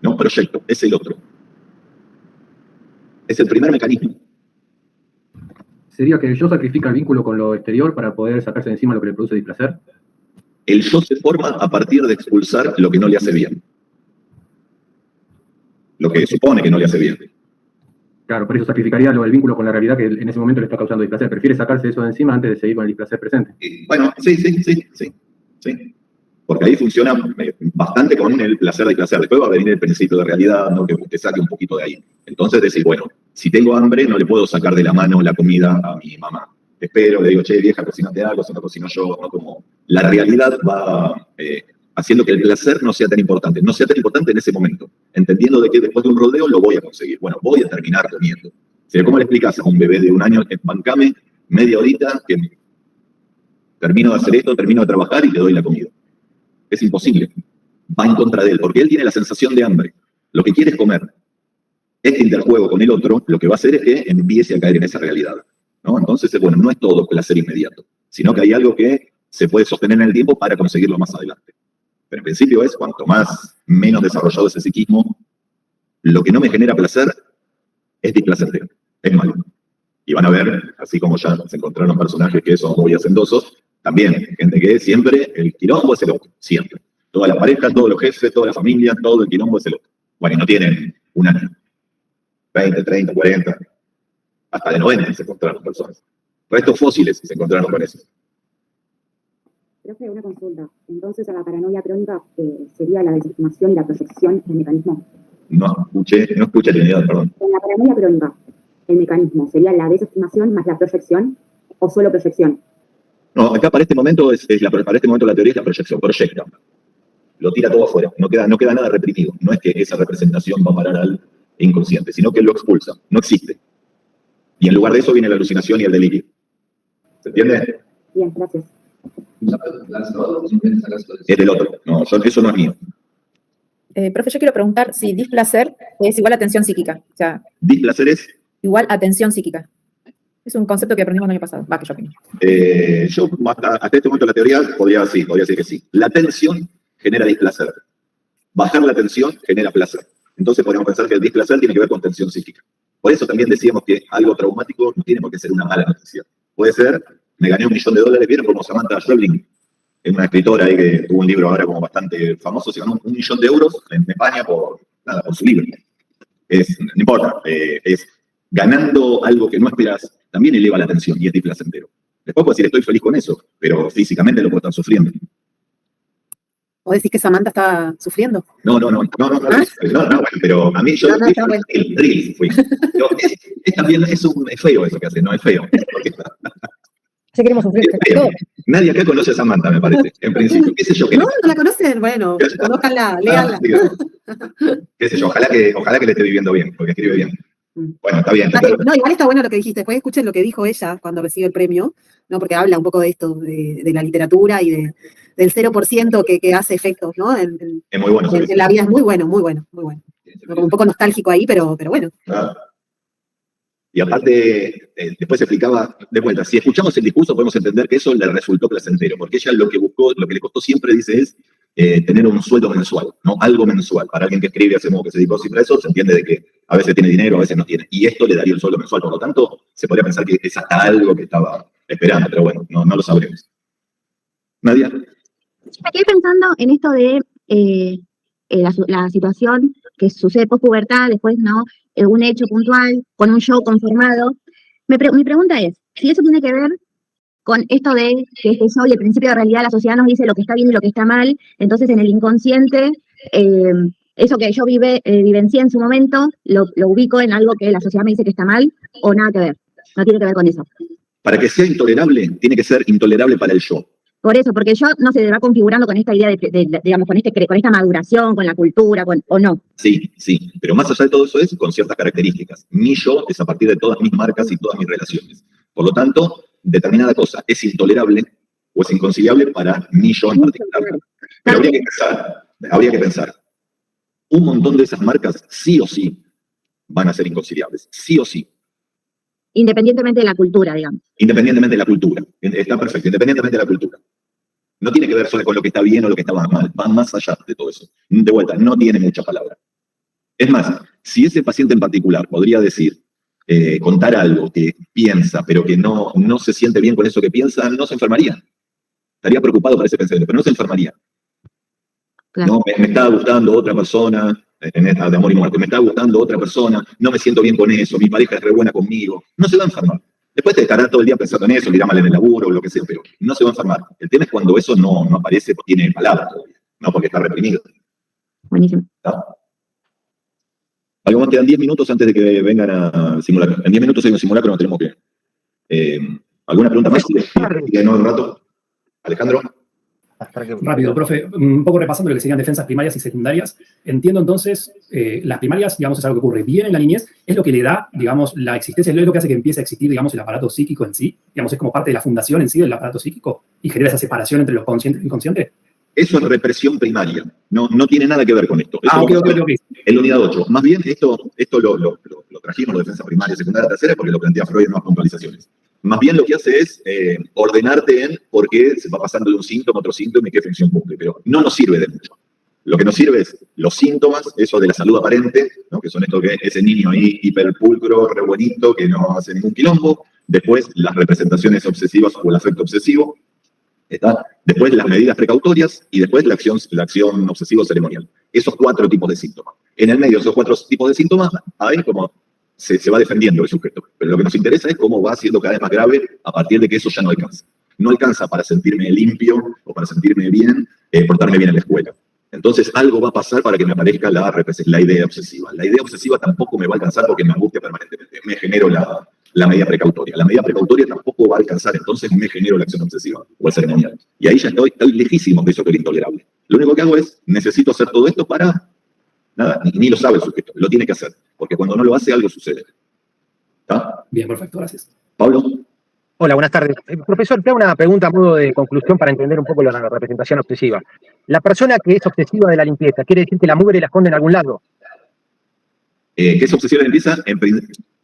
No, proyecto, es el otro. Es el primer mecanismo. ¿Sería que el yo sacrifica el vínculo con lo exterior para poder sacarse de encima lo que le produce displacer? El yo se forma a partir de expulsar lo que no le hace bien. Lo que supone que no le hace bien. Claro, por eso sacrificaría el vínculo con la realidad que en ese momento le está causando displacer. Prefiere sacarse eso de encima antes de seguir con el displacer presente. Bueno, sí. Porque ahí funciona bastante con el placer-displacer. Después va a venir el principio de realidad, ¿no? Que te saque un poquito de ahí. Entonces decir, bueno, si tengo hambre, no le puedo sacar de la mano la comida a mi mamá. Espero, le digo, che, vieja, cocinate algo, si no cocino yo, ¿no? Como la realidad va haciendo que el placer no sea tan importante. No sea tan importante en ese momento. Entendiendo de que después de un rodeo lo voy a conseguir. Bueno, voy a terminar comiendo. ¿Cómo le explicas a un bebé de 1 año, bancame media horita, que termino de hacer esto, termino de trabajar y le doy la comida? Es imposible. Va en contra de él, porque él tiene la sensación de hambre. Lo que quiere es comer. Este interjuego con el otro, lo que va a hacer es que empiece a caer en esa realidad, ¿no? Entonces, bueno, no es todo placer inmediato, sino que hay algo que se puede sostener en el tiempo para conseguirlo más adelante. Pero en principio es, cuanto menos desarrollado es el psiquismo, lo que no me genera placer, es displacentero, es malo. Y van a ver, así como ya se encontraron personajes que son muy hacendosos, también gente que siempre el quilombo es el otro, siempre. Toda la pareja, todos los jefes, toda la familia, todo el quilombo es el otro. Bueno, y no tienen un año, 20, 30, 40, hasta de 90 se encontraron personas. Restos fósiles se encontraron con eso. Profe, una consulta. Entonces, a la paranoia crónica sería la desestimación y la proyección del mecanismo. No escuché Trinidad, perdón. En la paranoia crónica, el mecanismo sería la desestimación más la proyección o solo proyección. No, acá para este momento para este momento la teoría es la proyección, proyecta. Lo tira todo afuera, no queda nada reprimido. No es que esa representación va a parar al inconsciente, sino que lo expulsa, no existe. Y en lugar de eso viene la alucinación y el delirio. ¿Se entiende? Bien, gracias. Es del otro. No, eso no es mío. Profe, yo quiero preguntar si displacer es igual a tensión psíquica. O sea, Displacer es, igual a tensión psíquica. Es un concepto que aprendimos el año pasado. Va, que yo opino. yo hasta este momento la teoría podría decir que sí. La tensión genera displacer. Bajar la tensión genera placer. Entonces podríamos pensar que el displacer tiene que ver con tensión psíquica. Por eso también decíamos que algo traumático no tiene por qué ser una mala noticia. Puede ser, me gané $1 millón, ¿vieron? Como Samantha Schweblin, es una escritora ahí que tuvo un libro ahora como bastante famoso, se ganó $1 millón en España por su libro. No importa, es ganando algo que no esperas, también eleva la tensión y es displacentero. Después puedo decir, estoy feliz con eso, pero físicamente lo puedo estar sufriendo. ¿O decís que Samantha está sufriendo? No, pero a mí yo el drill fui. Es también es feo eso que hace, no es feo. Se queremos sufrir. Nadie acá conoce a Samantha, me parece, en principio. ¿Qué sé yo? ¿No la conocen? Bueno, conózcanla, léanla. Qué sé yo, ojalá que le esté viviendo bien, porque escribe bien. Bueno, está bien. No, igual está bueno lo que dijiste. Después escuchen lo que dijo ella cuando recibe el premio, ¿no? Porque habla un poco de esto, de la literatura y del 0% que hace efectos, ¿no? Es muy bueno. En la vida es muy bueno. Como un poco nostálgico ahí, pero bueno. Y aparte, después explicaba, de vuelta, si escuchamos el discurso podemos entender que eso le resultó placentero, porque ella lo que buscó, lo que le costó siempre, dice, es tener un sueldo mensual, ¿no? Algo mensual. Para alguien que escribe, hace modo que se dedicó siempre a eso, se entiende de que a veces tiene dinero, a veces no tiene. Y esto le daría el sueldo mensual. Por lo tanto, se podría pensar que es hasta algo que estaba esperando, pero bueno, no lo sabremos. ¿Nadia? Me quedé pensando en esto de la situación que sucede post-pubertad, después, ¿no? Un hecho puntual, con un show conformado. Mi pregunta es, si eso tiene que ver con esto de que este show y el principio de realidad la sociedad nos dice lo que está bien y lo que está mal, entonces en el inconsciente, eso que yo vivencié en su momento, lo ubico en algo que la sociedad me dice que está mal, o nada que ver, no tiene que ver con eso. Para que sea intolerable, tiene que ser intolerable para el yo. Por eso, porque yo no se va configurando con esta idea digamos, con esta maduración, con la cultura, o no. Sí, pero más allá de todo eso es con ciertas características. Mi yo es a partir de todas mis marcas y todas mis relaciones. Por lo tanto, determinada cosa es intolerable o es inconciliable para mi yo en particular. Pero habría que pensar, un montón de esas marcas sí o sí van a ser inconciliables, sí o sí. Independientemente de la cultura, digamos. Independientemente de la cultura. Está perfecto, independientemente de la cultura. No tiene que ver solo con lo que está bien o lo que está mal, va más allá de todo eso. De vuelta, no tiene mucha palabra. Es más, si ese paciente en particular podría decir, contar algo que piensa, pero que no se siente bien con eso que piensa, no se enfermaría. Estaría preocupado por ese pensamiento, pero no se enfermaría. Claro. No, me está gustando otra persona, en esta de amor y muerte, me está gustando otra persona, no me siento bien con eso, mi pareja es re buena conmigo, no se va a enfermar. Después te estará todo el día pensando en eso, le irá mal en el laburo o lo que sea, pero no se va a enfermar. El tema es cuando eso no aparece, porque tiene palabras todavía, no porque está reprimido. Buenísimo. ¿No? Algo más, quedan 10 minutos antes de que vengan a simulacro. En 10 minutos hay un simulacro, no tenemos que... ¿Alguna pregunta más? ¿No un rato? Alejandro. Rápido, profe, un poco repasando lo que serían defensas primarias y secundarias. Entiendo entonces, las primarias, digamos, es algo que ocurre bien en la niñez, es lo que le da, digamos, la existencia, es lo que hace que empiece a existir, digamos, el aparato psíquico en sí, digamos, es como parte de la fundación en sí del aparato psíquico y genera esa separación entre lo consciente e inconsciente. Eso es represión primaria, no tiene nada que ver con esto. Eso ok. En la unidad 8. Más bien, esto lo trajimos, la defensa primaria, secundaria, tercera, porque lo plantea Freud en más puntualizaciones. Más bien lo que hace es ordenarte en por qué se va pasando de un síntoma a otro síntoma y qué función cumple, pero no nos sirve de mucho. Lo que nos sirve es los síntomas, eso de la salud aparente, ¿no? Que son esto que ese niño ahí hiperpulcro, re bonito, que no hace ningún quilombo. Después las representaciones obsesivas o el afecto obsesivo. ¿Está? Después las medidas precautorias y después la acción obsesivo-ceremonial. Esos 4 tipos de síntomas. En el medio de esos 4 tipos de síntomas, ahí como se va defendiendo el sujeto. Pero lo que nos interesa es cómo va siendo cada vez más grave a partir de que eso ya no alcanza. No alcanza para sentirme limpio o para sentirme bien, portarme bien en la escuela. Entonces algo va a pasar para que me aparezca la idea obsesiva. La idea obsesiva tampoco me va a alcanzar porque me angustia permanentemente. Me genero la medida precautoria. La medida precautoria tampoco va a alcanzar, entonces me genero la acción obsesiva o el ceremonial. Y ahí ya estoy lejísimo de eso que era intolerable. Lo único que hago es, necesito hacer todo esto para... Nada, ni lo sabe el sujeto, lo tiene que hacer. Porque cuando no lo hace, algo sucede. ¿Está? Bien, perfecto, gracias. Pablo. Hola, buenas tardes. Profesor, te hago una pregunta a modo de conclusión para entender un poco la representación obsesiva. La persona que es obsesiva de la limpieza, ¿quiere decir que la mugre la esconde en algún lado? Que es obsesiva de la limpieza,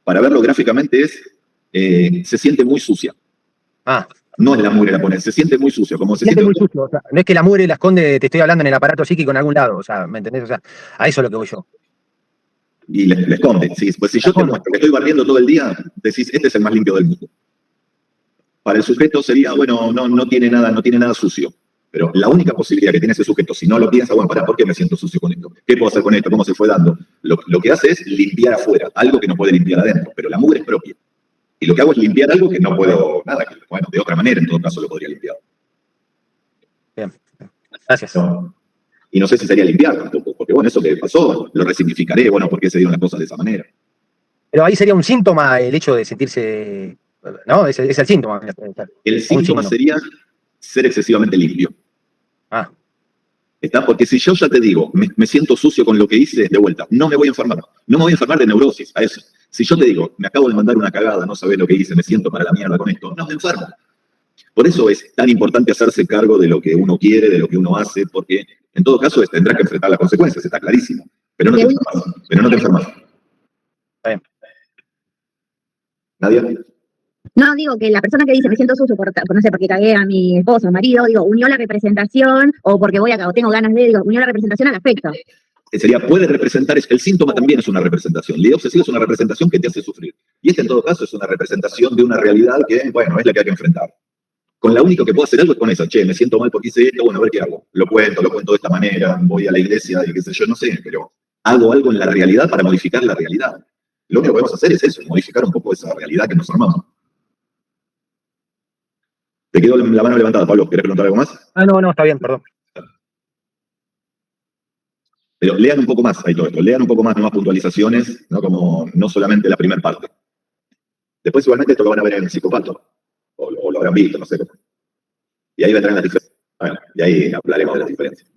para verlo gráficamente se siente muy sucia. No es la mugre la pone, se siente muy sucio. Como se siente muy sucio. O sea, no es que la mugre la esconde, te estoy hablando en el aparato psíquico en algún lado. O sea, ¿me entendés? O sea, a eso es lo que voy yo. Y le esconde. Sí, pues si yo te muestro que estoy barriendo todo el día, decís, este es el más limpio del mundo. Para el sujeto sería, bueno, no tiene nada sucio. Pero la única posibilidad que tiene ese sujeto, si no lo piensa, bueno, ¿por qué me siento sucio con esto? ¿Qué puedo hacer con esto? ¿Cómo se fue dando? Lo que hace es limpiar afuera, algo que no puede limpiar adentro, pero la mugre es propia. Y lo que hago es limpiar algo que no puedo, nada, que, bueno, de otra manera en todo caso lo podría limpiar. Bien, gracias. No. Y no sé si sería limpiar tampoco, porque bueno, eso que pasó, lo resignificaré, bueno, ¿por qué se dieron las cosas de esa manera? Pero ahí sería un síntoma el hecho de sentirse, ¿no? Es el síntoma. El síntoma sería ser excesivamente limpio. ¿Está? Porque si yo ya te digo, me siento sucio con lo que hice, de vuelta, no me voy a enfermar. No me voy a enfermar de neurosis, a eso. Si yo te digo, me acabo de mandar una cagada, no sabés lo que hice, me siento para la mierda con esto, no me enfermo. Por eso es tan importante hacerse cargo de lo que uno quiere, de lo que uno hace, porque en todo caso tendrás que enfrentar las consecuencias, está clarísimo. Pero no te enfermas. Pero no te enfermas. ¿Nadia? No, digo que la persona que dice me siento sucio por no sé, porque cagué a mi esposo o marido, digo, unió la representación, o porque o tengo ganas de, digo, unió la representación al afecto. Puede representar, el síntoma también es una representación. La idea obsesiva es una representación que te hace sufrir. Y en todo caso es una representación de una realidad que, bueno, es la que hay que enfrentar. Con la única que puedo hacer algo es con esa. Che, me siento mal porque hice esto, bueno, a ver qué hago. Lo cuento de esta manera, voy a la iglesia y qué sé yo, no sé, pero hago algo en la realidad para modificar la realidad. Lo único que podemos hacer es eso, modificar un poco esa realidad que nos armamos. Te quedó la mano levantada, Pablo. ¿Querés preguntar algo más? No, está bien, perdón. Pero lean un poco más ahí todo esto. Lean un poco más, nuevas puntualizaciones, ¿no? Como no solamente la primera parte. Después igualmente esto lo van a ver en el psicopato. O lo habrán visto, no sé. Y ahí vendrán las diferencias. Bueno, y ahí hablaremos de las diferencias.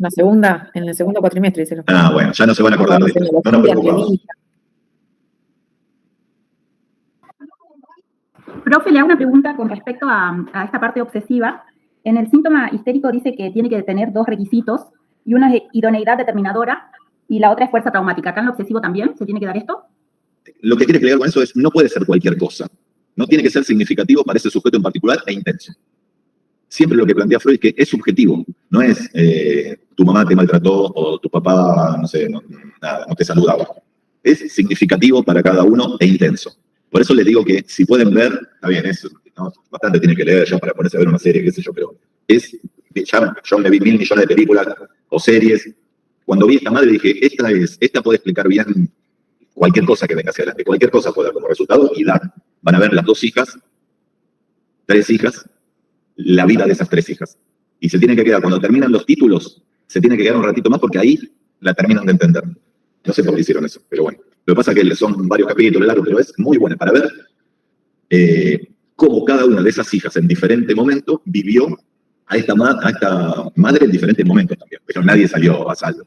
En el segundo cuatrimestre. Dice bueno, ya no se van a acordar de esto. No nos preocupamos. Profe, le hago una pregunta con respecto a esta parte obsesiva. En el síntoma histérico dice que tiene que tener 2 requisitos, y uno es idoneidad determinadora, y la otra es fuerza traumática. ¿Acá en lo obsesivo también se tiene que dar esto? Lo que quiere explicar con eso es, no puede ser cualquier cosa. No tiene que ser significativo para ese sujeto en particular e intenso. Siempre lo que plantea Freud es que es subjetivo. No es tu mamá te maltrató o tu papá, no sé, no te saludaba. Es significativo para cada uno e intenso. Por eso les digo que si pueden ver, está bien, ¿no? Bastante tienen que leer ya para ponerse a ver una serie, qué sé yo, pero yo me vi 1000 millones de películas o series. Cuando vi esta madre dije, esta puede explicar bien cualquier cosa que venga hacia adelante, cualquier cosa puede dar como resultado y dar. Van a ver las 2 hijas, 3 hijas, la vida de esas 3 hijas. Y se tienen que quedar, cuando terminan los títulos, se tienen que quedar un ratito más porque ahí la terminan de entender. No sé por qué hicieron eso, pero bueno. Lo que pasa es que son varios capítulos largos, pero es muy buena para ver cómo cada una de esas hijas en diferente momento vivió a esta madre en diferentes momentos también. Pero nadie salió a salvo.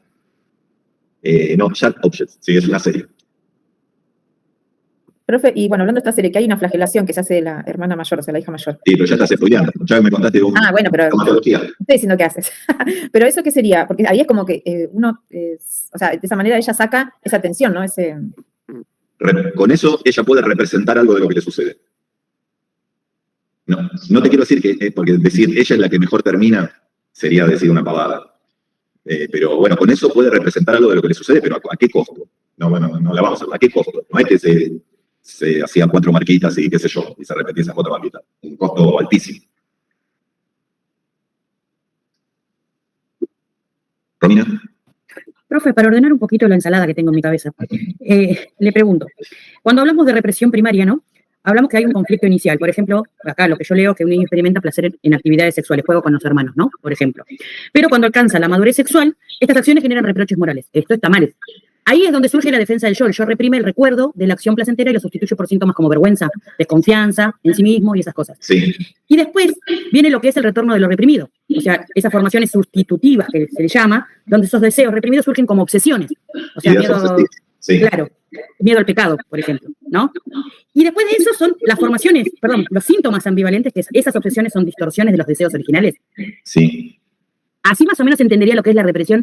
Sharp Objects, sí, es una serie. Profe, y bueno, hablando de esta serie, que hay una flagelación que se hace de la hermana mayor, o sea, la hija mayor. Sí, pero ya estás estudiando. Ya me contaste de bueno, pero traumatología. estoy diciendo qué haces. Pero eso qué sería, porque ahí es como que uno, o sea, de esa manera ella saca esa tensión, ¿no? Con eso ella puede representar algo de lo que le sucede. No te quiero decir que, porque decir ella es la que mejor termina sería decir una pavada. Pero bueno, con eso puede representar algo de lo que le sucede, pero ¿a qué costo? No, bueno, no la vamos a hacer. ¿A qué costo? No es que se hacían 4 marquitas y qué sé yo, y se repetían esas 4 marquitas. Un costo altísimo. ¿Romina? Profe, para ordenar un poquito la ensalada que tengo en mi cabeza, le pregunto, cuando hablamos de represión primaria, ¿no? Hablamos que hay un conflicto inicial. Por ejemplo, acá lo que yo leo es que un niño experimenta placer en actividades sexuales, juego con los hermanos, ¿no? Por ejemplo. Pero cuando alcanza la madurez sexual, estas acciones generan reproches morales. Esto está mal. Ahí es donde surge la defensa del yo. El yo reprime el recuerdo de la acción placentera y lo sustituye por síntomas como vergüenza, desconfianza en sí mismo y esas cosas. Sí. Y después viene lo que es el retorno de lo reprimido. O sea, esas formaciones sustitutivas que se le llama, donde esos deseos reprimidos surgen como obsesiones. O sea, miedo, sí. Claro, miedo al pecado, por ejemplo, ¿no? Y después de eso son las formaciones, perdón, los síntomas ambivalentes, que esas obsesiones son distorsiones de los deseos originales. Sí. Así más o menos entendería lo que es la represión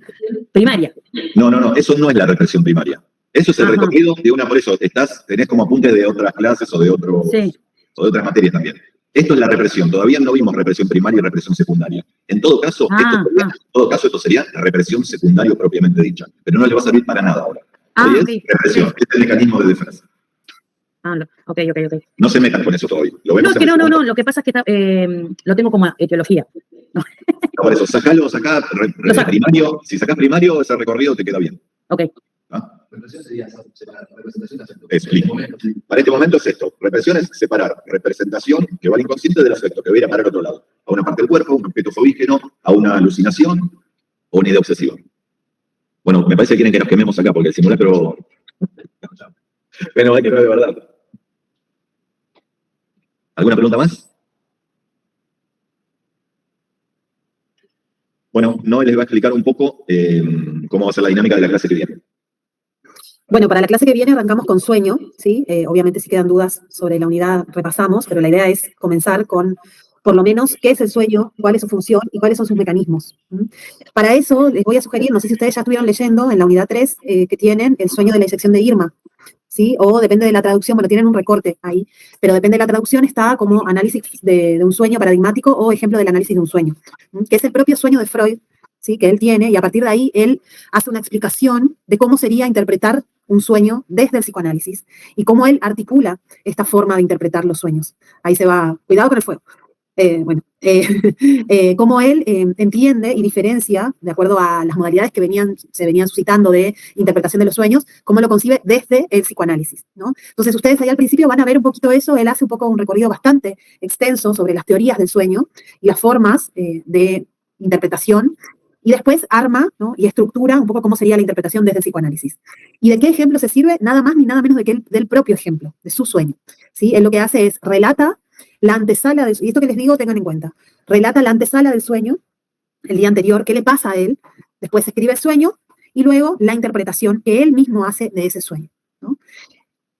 primaria. No, eso no es la represión primaria. Eso es el recorrido de una, por eso tenés como apuntes de otras clases o de otras materias también. Esto es la represión. Todavía no vimos represión primaria y represión secundaria. En todo caso, esto sería represión secundaria propiamente dicha. Pero no le va a servir para nada ahora. Hoy es represión. Este es el mecanismo de defensa. Ok. No se metan con eso todavía. No, es que no. Lo que pasa es que lo tengo como etiología. No, por eso, sacá primario. Si sacás primario, ese recorrido te queda bien. Ok. Represión sería separar representación de afecto. Explico. Para este momento es esto. Represión es separar representación que va al inconsciente del afecto, que va a ir a parar al otro lado. A una parte del cuerpo, a un objeto fobígeno, a una alucinación o una idea obsesiva. Bueno, me parece que quieren que nos quememos acá, porque el simulacro... Bueno, hay que ver de verdad. ¿Alguna pregunta más? Bueno, no les va a explicar un poco cómo va a ser la dinámica de la clase que viene. Bueno, para la clase que viene arrancamos con sueño, ¿sí? Obviamente si quedan dudas sobre la unidad repasamos, pero la idea es comenzar con, por lo menos, qué es el sueño, cuál es su función y cuáles son sus mecanismos. Para eso les voy a sugerir, no sé si ustedes ya estuvieron leyendo en la unidad 3 que tienen el sueño de la inyección de Irma, ¿sí? O depende de la traducción, bueno, tienen un recorte ahí, pero depende de la traducción, está como análisis de un sueño paradigmático o ejemplo del análisis de un sueño, que es el propio sueño de Freud, ¿sí? Que él tiene, y a partir de ahí él hace una explicación de cómo sería interpretar un sueño desde el psicoanálisis y cómo él articula esta forma de interpretar los sueños. Ahí se va, cuidado con el fuego. Cómo él entiende y diferencia, de acuerdo a las modalidades que se venían suscitando de interpretación de los sueños, cómo lo concibe desde el psicoanálisis, ¿no? Entonces ustedes ahí al principio van a ver un poquito eso, él hace un poco un recorrido bastante extenso sobre las teorías del sueño y las formas de interpretación, y después arma, ¿no? Y estructura un poco cómo sería la interpretación desde el psicoanálisis. ¿Y de qué ejemplo se sirve? Nada más ni nada menos del propio ejemplo, de su sueño, ¿sí? Él lo que hace es relata la antesala, y esto que les digo tengan en cuenta, relata la antesala del sueño, el día anterior, qué le pasa a él, después escribe el sueño, y luego la interpretación que él mismo hace de ese sueño, ¿no?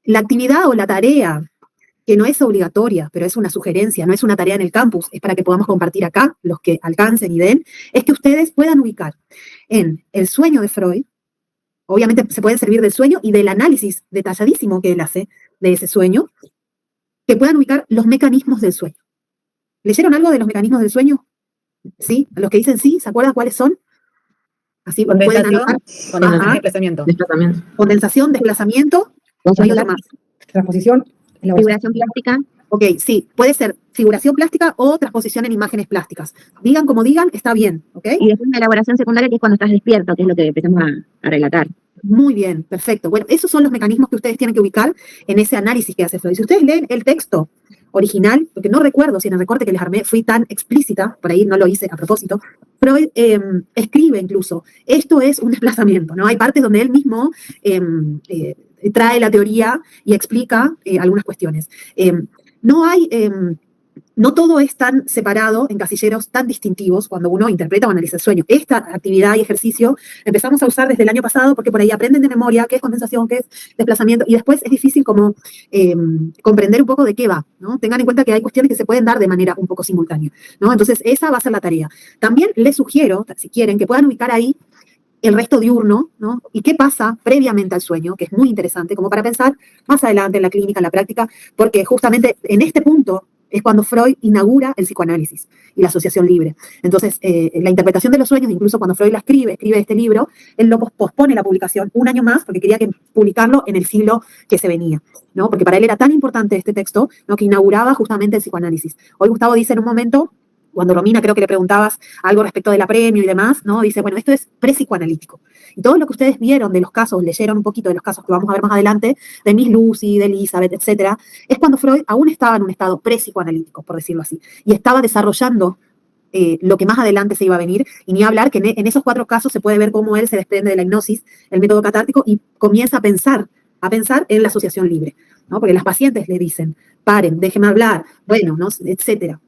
La actividad o la tarea, que no es obligatoria, pero es una sugerencia, no es una tarea en el campus, es para que podamos compartir acá, los que alcancen y den, es que ustedes puedan ubicar en el sueño de Freud, obviamente se pueden servir del sueño y del análisis detalladísimo que él hace de ese sueño, que puedan ubicar los mecanismos del sueño. ¿Leyeron algo de los mecanismos del sueño? ¿Sí? Los que dicen sí, ¿se acuerdan cuáles son? Así pueden anotar. Condensación, desplazamiento. Hay otra más. Transposición. Figuración plástica. Ok, sí, puede ser figuración plástica o transposición en imágenes plásticas. Digan como digan, está bien, ¿ok? Y después una elaboración secundaria que es cuando estás despierto, que es lo que empezamos a relatar. Muy bien, perfecto. Bueno, esos son los mecanismos que ustedes tienen que ubicar en ese análisis que hace Freud. Si ustedes leen el texto original, porque no recuerdo si en el recorte que les armé fui tan explícita, por ahí no lo hice a propósito, Freud escribe incluso, esto es un desplazamiento, ¿no? Hay partes donde él mismo trae la teoría y explica algunas cuestiones. No todo es tan separado en casilleros tan distintivos cuando uno interpreta o analiza el sueño. Esta actividad y ejercicio empezamos a usar desde el año pasado porque por ahí aprenden de memoria qué es condensación, qué es desplazamiento, y después es difícil como comprender un poco de qué va, ¿no? Tengan en cuenta que hay cuestiones que se pueden dar de manera un poco simultánea, ¿no? Entonces esa va a ser la tarea. También les sugiero, si quieren, que puedan ubicar ahí el resto diurno, ¿no? Y qué pasa previamente al sueño, que es muy interesante, como para pensar más adelante en la clínica, en la práctica, porque justamente en este punto es cuando Freud inaugura el psicoanálisis y la asociación libre. Entonces, la interpretación de los sueños, incluso cuando Freud la escribe este libro, él lo pospone la publicación un año más porque quería publicarlo en el siglo que se venía, ¿no? Porque para él era tan importante este texto, ¿no?, que inauguraba justamente el psicoanálisis. Hoy Gustavo dice en un momento, cuando Romina creo que le preguntabas algo respecto del apremio y demás, ¿no?, dice, bueno, esto es pre-psicoanalítico. Y todo lo que ustedes vieron de los casos, leyeron un poquito de los casos que vamos a ver más adelante, de Miss Lucy, de Elizabeth, etcétera, es cuando Freud aún estaba en un estado pre-psicoanalítico, por decirlo así, y estaba desarrollando lo que más adelante se iba a venir, y ni hablar que en esos 4 casos se puede ver cómo él se desprende de la hipnosis, el método catártico, y comienza a pensar en la asociación libre, ¿no? Porque las pacientes le dicen, paren, déjenme hablar, bueno, ¿no?, etcétera.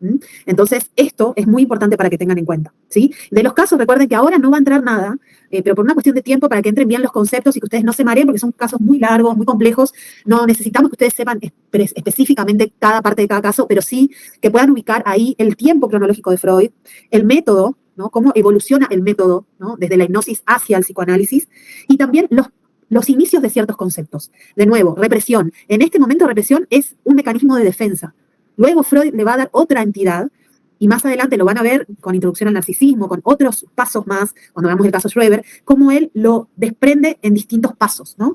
Entonces, esto es muy importante para que tengan en cuenta, ¿sí? De los casos, recuerden que ahora no va a entrar nada, pero por una cuestión de tiempo, para que entren bien los conceptos y que ustedes no se mareen, porque son casos muy largos, muy complejos, no necesitamos que ustedes sepan específicamente cada parte de cada caso, pero sí que puedan ubicar ahí el tiempo cronológico de Freud, el método, ¿no?, cómo evoluciona el método, ¿no?, desde la hipnosis hacia el psicoanálisis, y también los inicios de ciertos conceptos. De nuevo, represión. En este momento, represión es un mecanismo de defensa. Luego Freud le va a dar otra entidad, y más adelante lo van a ver con introducción al narcisismo, con otros pasos más, cuando veamos el caso Schreber, cómo él lo desprende en distintos pasos, ¿no?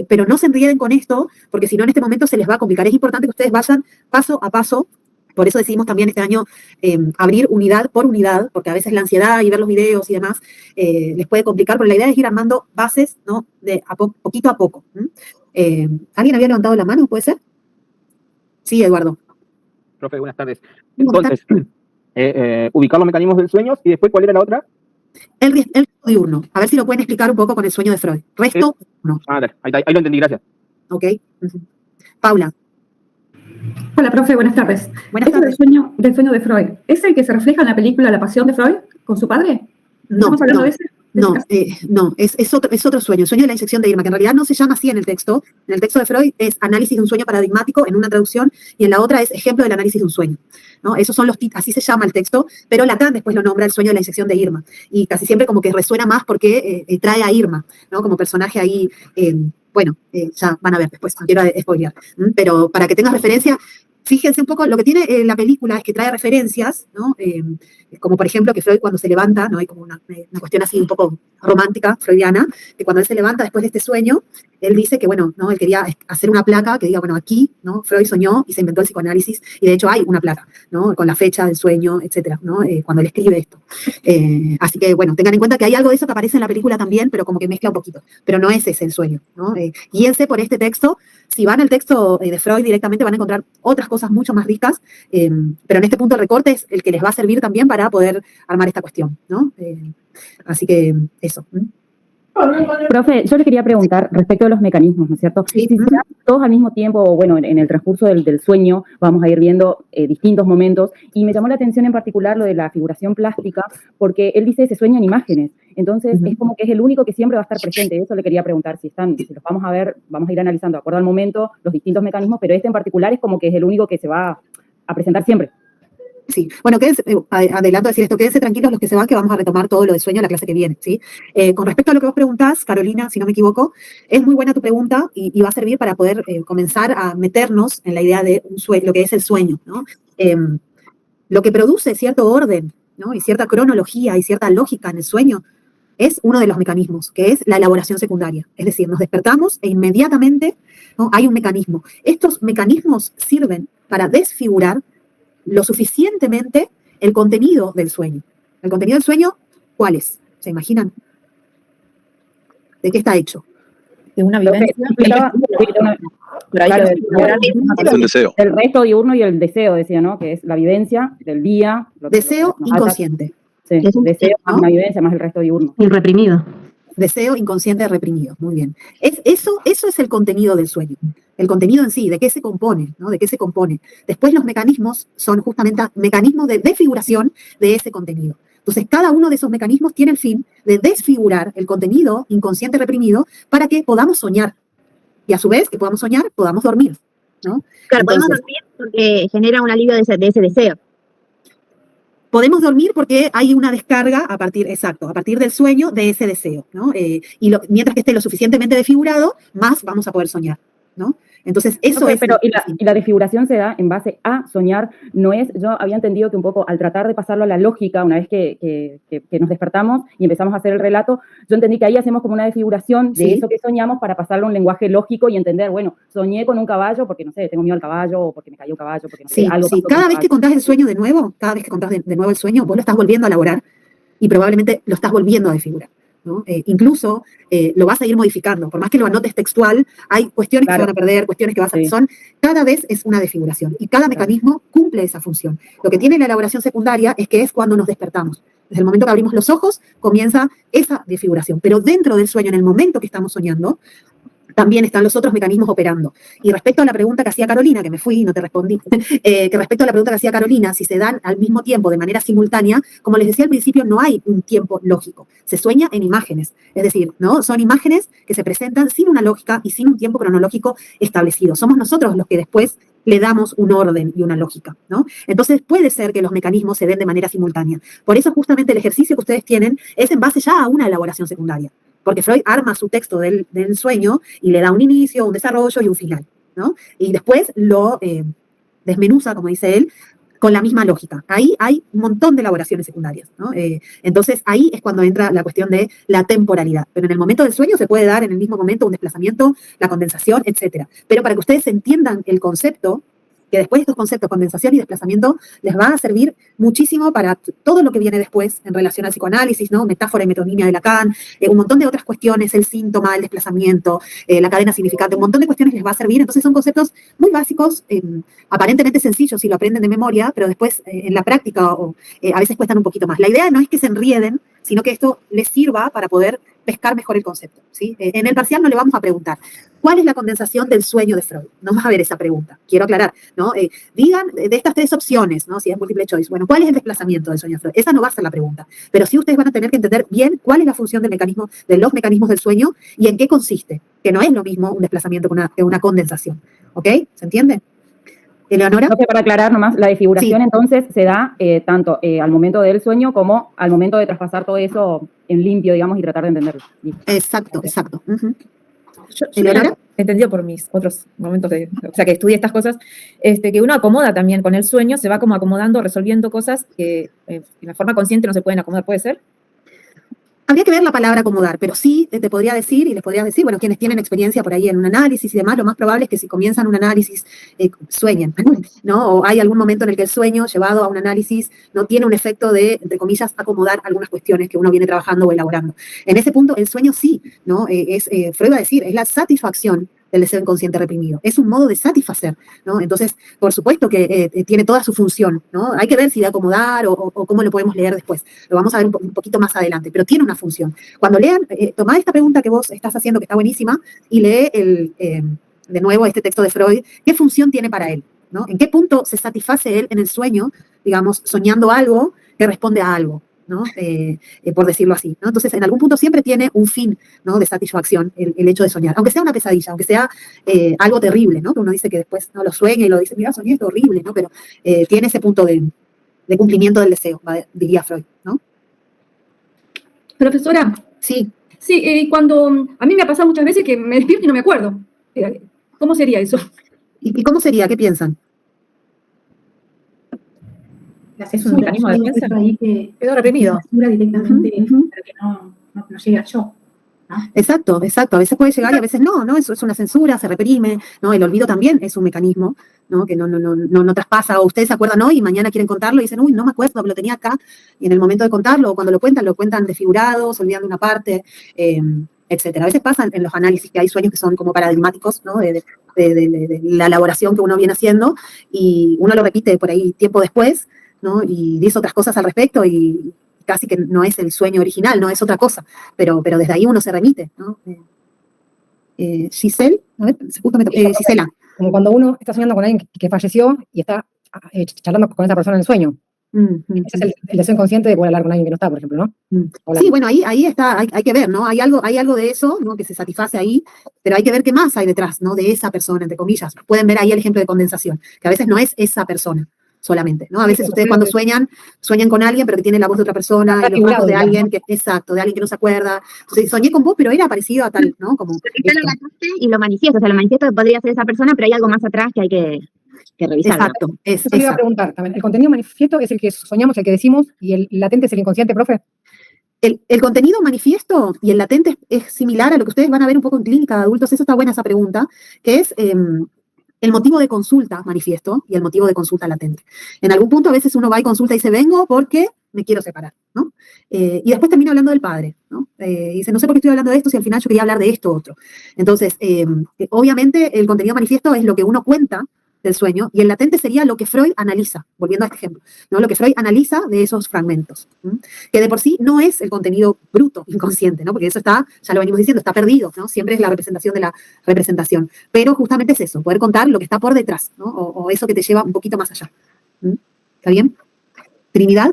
Pero no se enrieden con esto, porque si no en este momento se les va a complicar. Es importante que ustedes vayan paso a paso. Por eso decidimos también este año abrir unidad por unidad, porque a veces la ansiedad y ver los videos y demás les puede complicar, pero la idea es ir armando bases, ¿no?, de poquito a poco. ¿Alguien había levantado la mano, puede ser? Sí, Eduardo. Profe, buenas tardes. Entonces, ubicar los mecanismos del sueño y después, ¿cuál era la otra? El resto diurno. A ver si lo pueden explicar un poco con el sueño de Freud. Resto diurno. Dale, ahí lo entendí, gracias. Ok. Paula. Hola, profe, buenas tardes. Buenas tardes. Del sueño de Freud, ¿es el que se refleja en la película La pasión de Freud con su padre? No, ¿Estamos hablando de ese? No, es otro sueño, el sueño de la inyección de Irma, que en realidad no se llama así en el texto. En el texto de Freud es análisis de un sueño paradigmático en una traducción, y en la otra es ejemplo del análisis de un sueño, ¿no? Esos son así se llama el texto, pero Lacan después lo nombra el sueño de la inyección de Irma, y casi siempre como que resuena más porque trae a Irma, ¿no?, como personaje ahí. Bueno, ya van a ver después, no quiero spoilear, pero para que tengas referencia, fíjense un poco, lo que tiene la película es que trae referencias, ¿no? Como por ejemplo que Freud cuando se levanta, ¿no?, hay como una cuestión así un poco romántica, freudiana, que cuando él se levanta después de este sueño, él dice que, bueno, ¿no?, él quería hacer una placa que diga, bueno, aquí, ¿no?, Freud soñó y se inventó el psicoanálisis, y de hecho hay una placa, ¿no?, con la fecha del sueño, etcétera, ¿no?, cuando él escribe esto. Así que, bueno, tengan en cuenta que hay algo de eso que aparece en la película también, pero como que mezcla un poquito, pero no ese es el sueño, ¿no? Guíense por este texto. Si van al texto de Freud directamente van a encontrar otras cosas mucho más ricas, pero en este punto el recorte es el que les va a servir también para poder armar esta cuestión, ¿no? Así que eso. Profe, yo le quería preguntar respecto a los mecanismos, ¿no es cierto? Sí. Si se dan todos al mismo tiempo, o bueno, en el transcurso del sueño, vamos a ir viendo distintos momentos, y me llamó la atención en particular lo de la figuración plástica, porque él dice se sueña en imágenes, entonces es como que es el único que siempre va a estar presente. Eso le quería preguntar, si los vamos a ver, vamos a ir analizando de acuerdo al momento los distintos mecanismos, pero este en particular es como que es el único que se va a presentar siempre. Sí, bueno, adelanto a decir esto, quédense tranquilos los que se van, que vamos a retomar todo lo de sueño en la clase que viene, ¿sí? Con respecto a lo que vos preguntás, Carolina, si no me equivoco, es muy buena tu pregunta y va a servir para poder comenzar a meternos en la idea de un sueño, lo que es el sueño, ¿no? Lo que produce cierto orden, ¿no?, y cierta cronología y cierta lógica en el sueño es uno de los mecanismos, que es la elaboración secundaria. Es decir, nos despertamos e inmediatamente, ¿no?, hay un mecanismo. Estos mecanismos sirven para desfigurar lo suficientemente el contenido del sueño. ¿El contenido del sueño cuál es? ¿Se imaginan? ¿De qué está hecho? De una vivencia. Un deseo. El resto diurno y el deseo, decía, ¿no? Que es la vivencia del día. Deseo inconsciente. Sí, deseo más una vivencia, más el resto diurno. Y reprimido. Deseo inconsciente reprimido, muy bien. Eso es el contenido del sueño. El contenido en sí, ¿de qué se compone? ¿No? ¿De qué se compone? Después los mecanismos son justamente mecanismos de desfiguración de ese contenido. Entonces, cada uno de esos mecanismos tiene el fin de desfigurar el contenido inconsciente reprimido para que podamos soñar. Y a su vez, que podamos soñar, podamos dormir, ¿no? Claro, podemos dormir porque genera un alivio de ese deseo. Podemos dormir porque hay una descarga a partir del sueño de ese deseo, ¿no? Mientras que esté lo suficientemente desfigurado, más vamos a poder soñar. ¿no? Entonces, eso Ok, es... pero y la desfiguración se da en base a soñar, no es, yo había entendido que un poco al tratar de pasarlo a la lógica, una vez que nos despertamos y empezamos a hacer el relato, yo entendí que ahí hacemos como una desfiguración de Sí. eso que soñamos para pasarlo a un lenguaje lógico y entender, bueno, soñé con un caballo porque, no sé, tengo miedo al caballo, o porque me cayó un caballo, porque no sé, Sí, algo sí. pasó con Cada un vez que caballo. contás el sueño de nuevo, cada vez que contás de nuevo el sueño, vos lo estás volviendo a elaborar y probablemente lo estás volviendo a desfigurar, ¿no? Incluso lo vas a ir modificando. Por más que lo anotes textual, hay cuestiones que se Claro. van a perder, cuestiones que vas a... Sí. Cada vez es una desfiguración y cada mecanismo cumple esa función. Lo que tiene la elaboración secundaria es que es cuando nos despertamos. Desde el momento que abrimos los ojos, comienza esa desfiguración. Pero dentro del sueño, en el momento que estamos soñando, también están los otros mecanismos operando. Y respecto a la pregunta que hacía Carolina, que me fui y no te respondí, que respecto a la pregunta que hacía Carolina, si se dan al mismo tiempo, de manera simultánea, como les decía al principio, no hay un tiempo lógico. Se sueña en imágenes. Es decir, ¿no? Son imágenes que se presentan sin una lógica y sin un tiempo cronológico establecido. Somos nosotros los que después le damos un orden y una lógica, ¿no? Entonces puede ser que los mecanismos se den de manera simultánea. Por eso justamente el ejercicio que ustedes tienen es en base ya a una elaboración secundaria. Porque Freud arma su texto del sueño y le da un inicio, un desarrollo y un final, ¿no? Y después lo desmenuza, como dice él, con la misma lógica. Ahí hay un montón de elaboraciones secundarias, ¿no? Entonces ahí es cuando entra la cuestión de la temporalidad. Pero en el momento del sueño se puede dar en el mismo momento un desplazamiento, la condensación, etc. Pero para que ustedes entiendan el concepto, que después de estos conceptos, condensación y desplazamiento, les va a servir muchísimo para todo lo que viene después en relación al psicoanálisis, ¿no? Metáfora y metonimia de Lacan, un montón de otras cuestiones, el síntoma, el desplazamiento, la cadena significante, un montón de cuestiones les va a servir. Entonces son conceptos muy básicos, aparentemente sencillos si lo aprenden de memoria, pero después en la práctica a veces cuestan un poquito más. La idea no es que se enrieden, sino que esto les sirva para poder pescar mejor el concepto, ¿sí? En el parcial no le vamos a preguntar ¿cuál es la condensación del sueño de Freud? No va a haber esa pregunta, quiero aclarar, ¿no? Digan de estas tres opciones, ¿no? Si es múltiple choice, bueno, ¿cuál es el desplazamiento del sueño de Freud? Esa no va a ser la pregunta, pero sí ustedes van a tener que entender bien cuál es la función del mecanismo, de los mecanismos del sueño y en qué consiste, que no es lo mismo un desplazamiento que una condensación, ¿ok? ¿Se entiende? Eleonora. No sé, para aclarar nomás, la desfiguración Sí. entonces se da tanto al momento del sueño como al momento de traspasar todo eso en limpio, digamos, y tratar de entenderlo. Listo. Exacto, exacto. Ujú. Yo he entendido por mis otros momentos, o sea, que estudié estas cosas, que uno acomoda también con el sueño, se va como acomodando, resolviendo cosas que en la forma consciente no se pueden acomodar, ¿puede ser? Habría que ver la palabra acomodar, pero sí te podría decir, y les podría decir, bueno, quienes tienen experiencia por ahí en un análisis y demás, lo más probable es que si comienzan un análisis, sueñen, ¿no? O hay algún momento en el que el sueño, llevado a un análisis, no tiene un efecto de, entre comillas, acomodar algunas cuestiones que uno viene trabajando o elaborando. En ese punto, el sueño sí, ¿no? Freud va a decir, es la satisfacción del deseo inconsciente reprimido. Es un modo de satisfacer, ¿no? Entonces, por supuesto que tiene toda su función, ¿no? Hay que ver si de acomodar o cómo lo podemos leer después. Lo vamos a ver un poquito más adelante, pero tiene una función. Cuando lean, tomad esta pregunta que vos estás haciendo, que está buenísima, y lee de nuevo este texto de Freud, ¿qué función tiene para él? ¿No? ¿En qué punto se satisface él en el sueño, digamos, soñando algo que responde a algo? ¿No? Por decirlo así, ¿no? Entonces, en algún punto siempre tiene un fin, ¿no? De satisfacción el hecho de soñar, aunque sea una pesadilla, aunque sea algo terrible, ¿no? Que uno dice que después no lo sueña y lo dice, mira, soñé esto horrible, ¿no? Pero tiene ese punto de cumplimiento del deseo, diría Freud, ¿no? Profesora. Sí. Sí, cuando a mí me ha pasado muchas veces que me despierto y no me acuerdo. ¿Cómo sería eso? ¿Y cómo sería? ¿Qué piensan? Es un mecanismo de defensa. Ahí que quedó reprimido. Directamente para que no llegue al yo. Exacto, exacto. A veces puede llegar y a veces no, ¿no? Eso es una censura, se reprime, ¿no? El olvido también es un mecanismo, ¿no? Que no traspasa, o ustedes se acuerdan hoy y mañana quieren contarlo y dicen, uy, no me acuerdo, lo tenía acá, y en el momento de contarlo, o cuando lo cuentan desfigurados, olvidando una parte, etcétera. A veces pasa en los análisis que hay sueños que son como paradigmáticos, ¿no? De la elaboración que uno viene haciendo, y uno lo repite por ahí tiempo después, ¿no? Y dice otras cosas al respecto y casi que no es el sueño original, no es otra cosa, pero desde ahí uno se remite, ¿no? Giselle, a ver, Gisela. Como cuando uno está soñando con alguien que falleció y está charlando con esa persona en el sueño. Ese es el deseo inconsciente de poder hablar con alguien que no está, por ejemplo, ¿no? Sí, bueno, ahí está, hay que ver, ¿no? Hay algo de eso, ¿no? Que se satisface ahí, pero hay que ver qué más hay detrás, ¿no? De esa persona, entre comillas. Pueden ver ahí el ejemplo de condensación, que a veces no es esa persona, solamente, ¿no? A veces ustedes cuando sueñan con alguien, pero que tiene la voz de otra persona, y los rasgos de alguien que, exacto, de alguien que no se acuerda. Entonces, soñé con vos, pero era parecido a tal, ¿no? Como Yo lo gastaste y lo manifiesto, o sea, lo manifiesto que podría ser esa persona, pero hay algo más atrás que hay que revisar. Exacto. Eso te iba a preguntar también. ¿El contenido manifiesto es el que soñamos, el que decimos, y el latente es el inconsciente, profe? El contenido manifiesto y el latente es similar a lo que ustedes van a ver un poco en clínica de adultos. Eso está buena esa pregunta, que es el motivo de consulta manifiesto y el motivo de consulta latente. En algún punto a veces uno va y consulta y dice, vengo porque me quiero separar, ¿no? Y después termina hablando del padre, ¿no? Y dice, no sé por qué estoy hablando de esto si al final yo quería hablar de esto otro. Entonces, obviamente el contenido manifiesto es lo que uno cuenta del sueño, y el latente sería lo que Freud analiza, volviendo a este ejemplo, ¿no? Lo que Freud analiza de esos fragmentos, que de por sí no es el contenido bruto, inconsciente, ¿no? Porque eso está, ya lo venimos diciendo, está perdido, ¿no? Siempre es la representación de la representación, pero justamente es eso, poder contar lo que está por detrás, ¿no? O eso que te lleva un poquito más allá. ¿Está bien? Trinidad.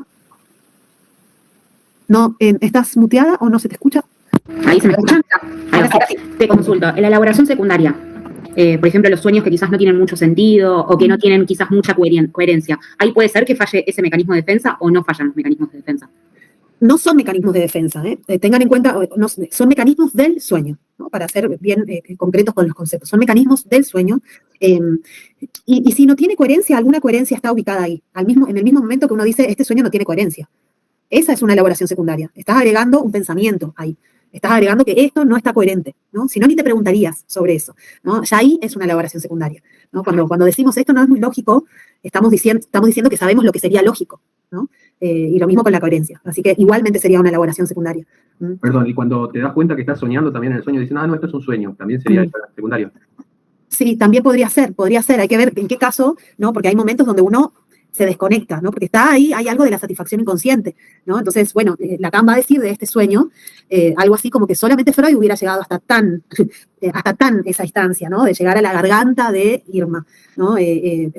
No, ¿estás muteada o no se te escucha? Ahí se me escucha. Ahora sí, te consulto. En la elaboración secundaria, por ejemplo, los sueños que quizás no tienen mucho sentido o que no tienen quizás mucha coherencia, ¿ahí puede ser que falle ese mecanismo de defensa o no fallan los mecanismos de defensa? No son mecanismos de defensa, tengan en cuenta, no, son mecanismos del sueño, ¿no? Para ser bien concretos con los conceptos, son mecanismos del sueño, y si no tiene coherencia, alguna coherencia está ubicada ahí, en el mismo momento que uno dice, este sueño no tiene coherencia. Esa es una elaboración secundaria, estás agregando un pensamiento ahí. Estás agregando que esto no está coherente, ¿no? Si no, ni te preguntarías sobre eso, ¿no? Ya ahí es una elaboración secundaria, ¿no? Cuando decimos esto no es muy lógico, estamos diciendo que sabemos lo que sería lógico, ¿no? Y lo mismo con la coherencia. Así que igualmente sería una elaboración secundaria. Perdón, y cuando te das cuenta que estás soñando también en el sueño, dicen, no, esto es un sueño, también sería secundario. Sí, también podría ser, hay que ver en qué caso, ¿no? Porque hay momentos donde uno se desconecta, ¿no? Porque está ahí, hay algo de la satisfacción inconsciente, ¿no? Entonces, bueno, Lacan va a decir de este sueño algo así como que solamente Freud hubiera llegado hasta tan esa instancia, ¿no? De llegar a la garganta de Irma, ¿no?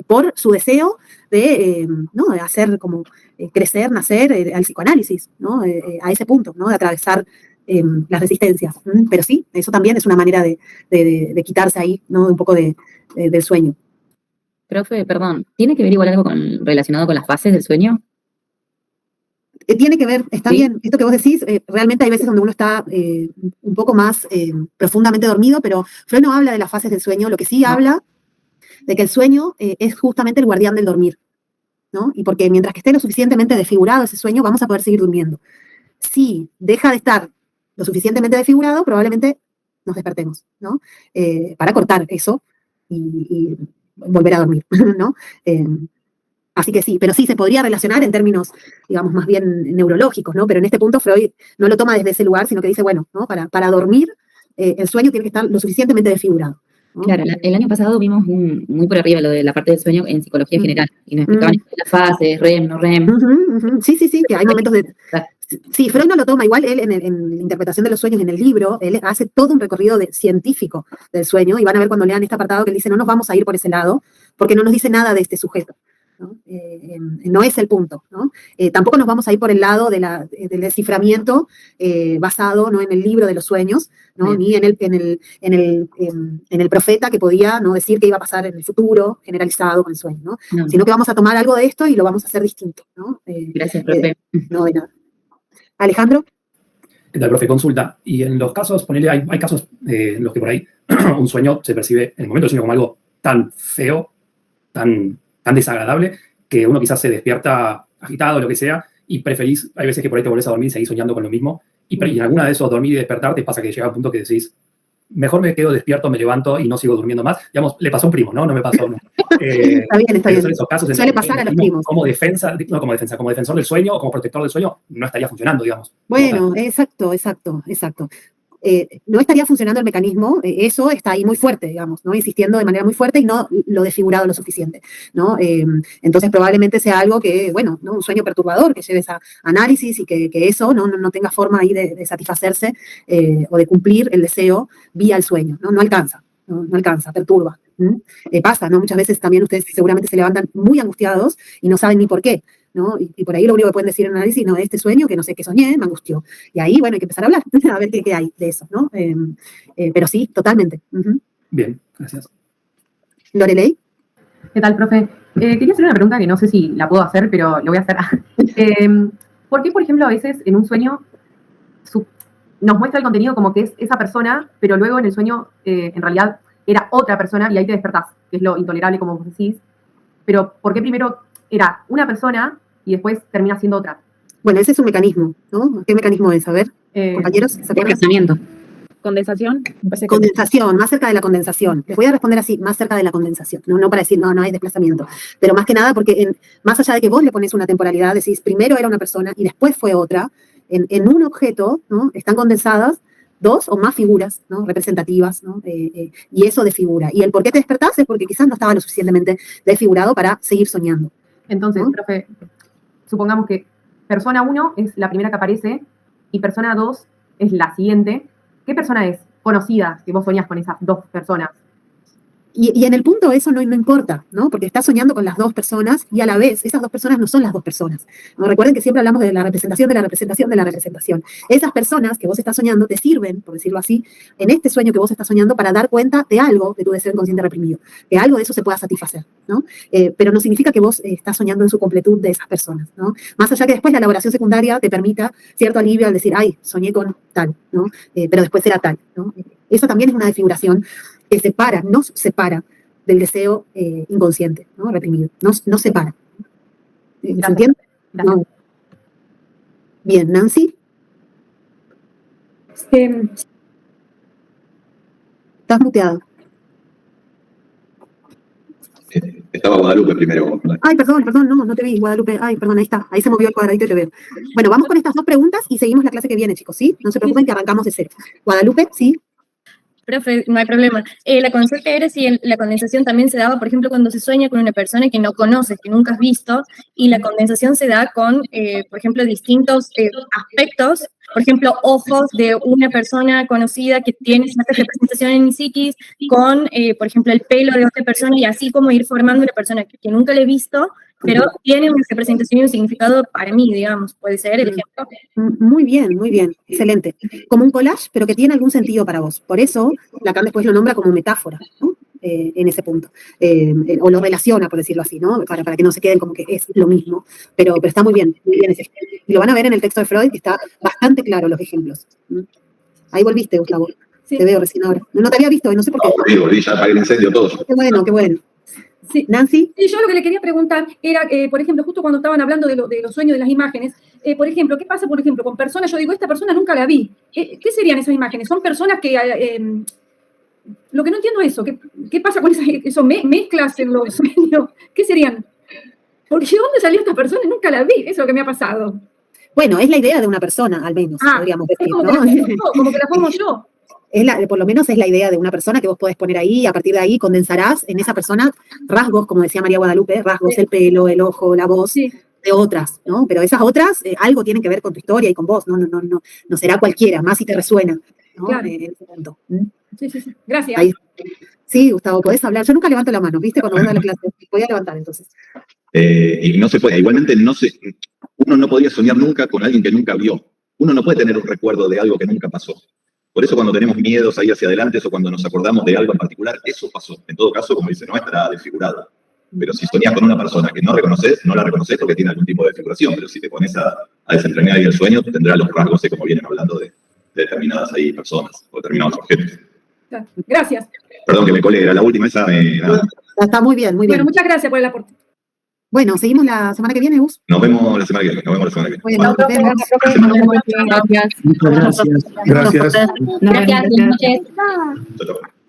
Por su deseo de, ¿no? De hacer como crecer, nacer al psicoanálisis, ¿no? A ese punto, ¿no? De atravesar las resistencias. Pero sí, eso también es una manera de quitarse ahí, ¿no? Un poco del sueño. Profe, perdón, ¿tiene que ver igual algo relacionado con las fases del sueño? Tiene que ver, está bien, esto que vos decís, realmente hay veces donde uno está un poco más profundamente dormido, pero Freud no habla de las fases del sueño, lo que sí habla de que el sueño es justamente el guardián del dormir, ¿no? Y porque mientras que esté lo suficientemente desfigurado ese sueño, vamos a poder seguir durmiendo. Si deja de estar lo suficientemente desfigurado, probablemente nos despertemos, ¿no? Para cortar eso y volver a dormir, ¿no? Así que sí, pero sí se podría relacionar en términos, digamos, más bien neurológicos, ¿no? Pero en este punto Freud no lo toma desde ese lugar, sino que dice, bueno, ¿no? Para dormir, el sueño tiene que estar lo suficientemente desfigurado, ¿no? Claro, el año pasado vimos muy por arriba lo de la parte del sueño en psicología general, y nos explicaban las fases, REM, no REM. Sí, que hay momentos de... Sí, Freud no lo toma, igual él en la interpretación de los sueños en el libro, él hace todo un recorrido científico del sueño, y van a ver cuando lean este apartado que él dice, no nos vamos a ir por ese lado, porque no nos dice nada de este sujeto, ¿no? No es el punto, ¿no? Tampoco nos vamos a ir por el lado del desciframiento basado, ¿no? En el libro de los sueños, ¿no? Ni en el profeta que podía, ¿no? Decir que iba a pasar en el futuro generalizado con el sueño, ¿no? Sino que vamos a tomar algo de esto y lo vamos a hacer distinto, ¿no? Gracias, profe. No de nada. Alejandro. ¿Qué tal, profe? Consulta. Y en los casos, ponele, hay casos en los que por ahí un sueño se percibe en el momento del sueño como algo tan feo, tan desagradable, que uno quizás se despierta agitado, lo que sea, y preferís, hay veces que por ahí te volvés a dormir y seguís soñando con lo mismo, y en alguna de esos dormir y despertar te pasa que llega un punto que decís, mejor me quedo despierto, me levanto y no sigo durmiendo más. Digamos, le pasó a un primo, ¿no? No me pasó. No. Está bien. Son esos casos Suele pasar a los primos. Como defensor del sueño o como protector del sueño, no estaría funcionando, digamos. Bueno, exacto. No estaría funcionando el mecanismo, eso está ahí muy fuerte, digamos, ¿no? Insistiendo de manera muy fuerte y no lo desfigurado lo suficiente, ¿no? Entonces probablemente sea algo que, bueno, ¿no? Un sueño perturbador, que lleves a análisis y que eso no tenga forma ahí de satisfacerse o de cumplir el deseo vía el sueño, ¿no? No alcanza, perturba. Pasa, ¿no? Muchas veces también ustedes seguramente se levantan muy angustiados y no saben ni por qué, ¿no? Y por ahí lo único que pueden decir en análisis, no, este sueño que no sé qué soñé, me angustió. Y ahí, bueno, hay que empezar a hablar, a ver qué hay de eso, ¿no? Pero sí, totalmente. Bien, gracias. Lorelei. ¿Qué tal, profe? Quería hacer una pregunta que no sé si la puedo hacer, pero lo voy a hacer. ¿Por qué, por ejemplo, a veces en un sueño nos muestra el contenido como que es esa persona, pero luego en el sueño en realidad era otra persona y ahí te despertás, que es lo intolerable como vos decís? Pero ¿por qué primero era una persona y después termina siendo otra? Bueno, ese es un mecanismo, ¿no? ¿Qué mecanismo es? A ver, compañeros, ¿se acuerdan? Desplazamiento. Condensación. Condensación, más cerca de la condensación. Les voy a responder así, más cerca de la condensación. No para decir, no hay desplazamiento. Pero más que nada porque más allá de que vos le pones una temporalidad, decís, primero era una persona y después fue otra, en un objeto, ¿no? Están condensadas dos o más figuras, ¿no? Representativas, ¿no? Y eso desfigura. Y el por qué te despertás es porque quizás no estaba lo suficientemente desfigurado para seguir soñando. Entonces, profe, supongamos que persona 1 es la primera que aparece y persona 2 es la siguiente. ¿Qué persona es conocida que vos soñás con esas dos personas? Y en el punto eso no importa, ¿no? Porque estás soñando con las dos personas y a la vez esas dos personas no son las dos personas, ¿no? Recuerden que siempre hablamos de la representación, de la representación, de la representación. Esas personas que vos estás soñando te sirven, por decirlo así, en este sueño que vos estás soñando para dar cuenta de algo de tu deseo inconsciente reprimido, que algo de eso se pueda satisfacer, ¿no? Pero no significa que vos estás soñando en su completud de esas personas, ¿no? Más allá que después la elaboración secundaria te permita cierto alivio al decir, ay, soñé con tal, ¿no? Pero después era tal, ¿no? Eso también es una desfiguración que nos separa del deseo inconsciente, ¿no? Reprimido. Nos separa. ¿Se entiende? No. Bien, Nancy. Estás muteado. Estaba Guadalupe primero. Ay, perdón, no te vi, Guadalupe. Ay, perdón, ahí está. Ahí se movió el cuadradito y te veo. Bueno, vamos con estas dos preguntas y seguimos la clase que viene, chicos, ¿sí? No se preocupen que arrancamos de cero. Guadalupe, ¿sí? Profe, no hay problema. La consulta era si la condensación también se daba, por ejemplo, cuando se sueña con una persona que no conoces, que nunca has visto, y la condensación se da con, por ejemplo, distintos aspectos, por ejemplo, ojos de una persona conocida que tiene cierta representación en mi psiquis, con, por ejemplo, el pelo de otra persona, y así como ir formando una persona que nunca le he visto, pero tiene una representación y un significado para mí, digamos, puede ser el ejemplo. Muy bien, excelente. Como un collage, pero que tiene algún sentido para vos. Por eso, Lacan después lo nombra como metáfora, ¿no? En ese punto. O lo relaciona, por decirlo así, ¿no? Para que no se queden como que es lo mismo. Pero está muy bien ese ejemplo. Y lo van a ver en el texto de Freud, que está bastante claro los ejemplos. Ahí volviste, Gustavo. Sí. Te veo recién ahora. No te había visto, no sé por qué. Volví, ya apagué el incendio todos. Qué bueno. Sí. Nancy. Y yo lo que le quería preguntar era, por ejemplo, justo cuando estaban hablando de los sueños, de las imágenes, por ejemplo, ¿qué pasa, por ejemplo, con personas? Yo digo, esta persona nunca la vi. ¿Qué serían esas imágenes? Son personas que... lo que no entiendo es eso. ¿Qué pasa con eso? ¿Mezclas en los sueños? ¿Qué serían? Porque ¿de dónde salió esta persona? Nunca la vi. Eso es lo que me ha pasado. Bueno, es la idea de una persona, al menos, podríamos decir, como que la formo yo. Por lo menos es la idea de una persona que vos podés poner ahí, y a partir de ahí condensarás en esa persona rasgos, como decía María Guadalupe, rasgos, el pelo, el ojo, la voz, de otras, ¿no? Pero esas otras algo tienen que ver con tu historia y con vos, no será cualquiera, más si te resuena, ¿no? Claro. En ese punto. Sí. Gracias. Ahí. Sí, Gustavo, podés hablar. Yo nunca levanto la mano, ¿viste? Cuando voy a la clase, voy a levantar entonces. Y no se puede, igualmente uno no podría soñar nunca con alguien que nunca vio. Uno no puede tener un recuerdo de algo que nunca pasó. Por eso cuando tenemos miedos ahí hacia adelante o cuando nos acordamos de algo en particular, eso pasó. En todo caso, como dice, no estará desfigurado. Pero si soñás con una persona que no reconoces, no la reconoces porque tiene algún tipo de desfiguración. Pero si te pones a desentrañar ahí el sueño, tendrás los rasgos, como vienen hablando de determinadas ahí personas o determinados objetos. Gracias. Perdón que me colé, era la última, esa Está muy bien, muy bien. Bueno, muchas gracias por el aporte. Bueno, seguimos la semana que viene, Gus. Nos vemos la semana que viene. Bueno, nos vemos. Gracias. Gracias. Gracias. Buenas noches. Chao.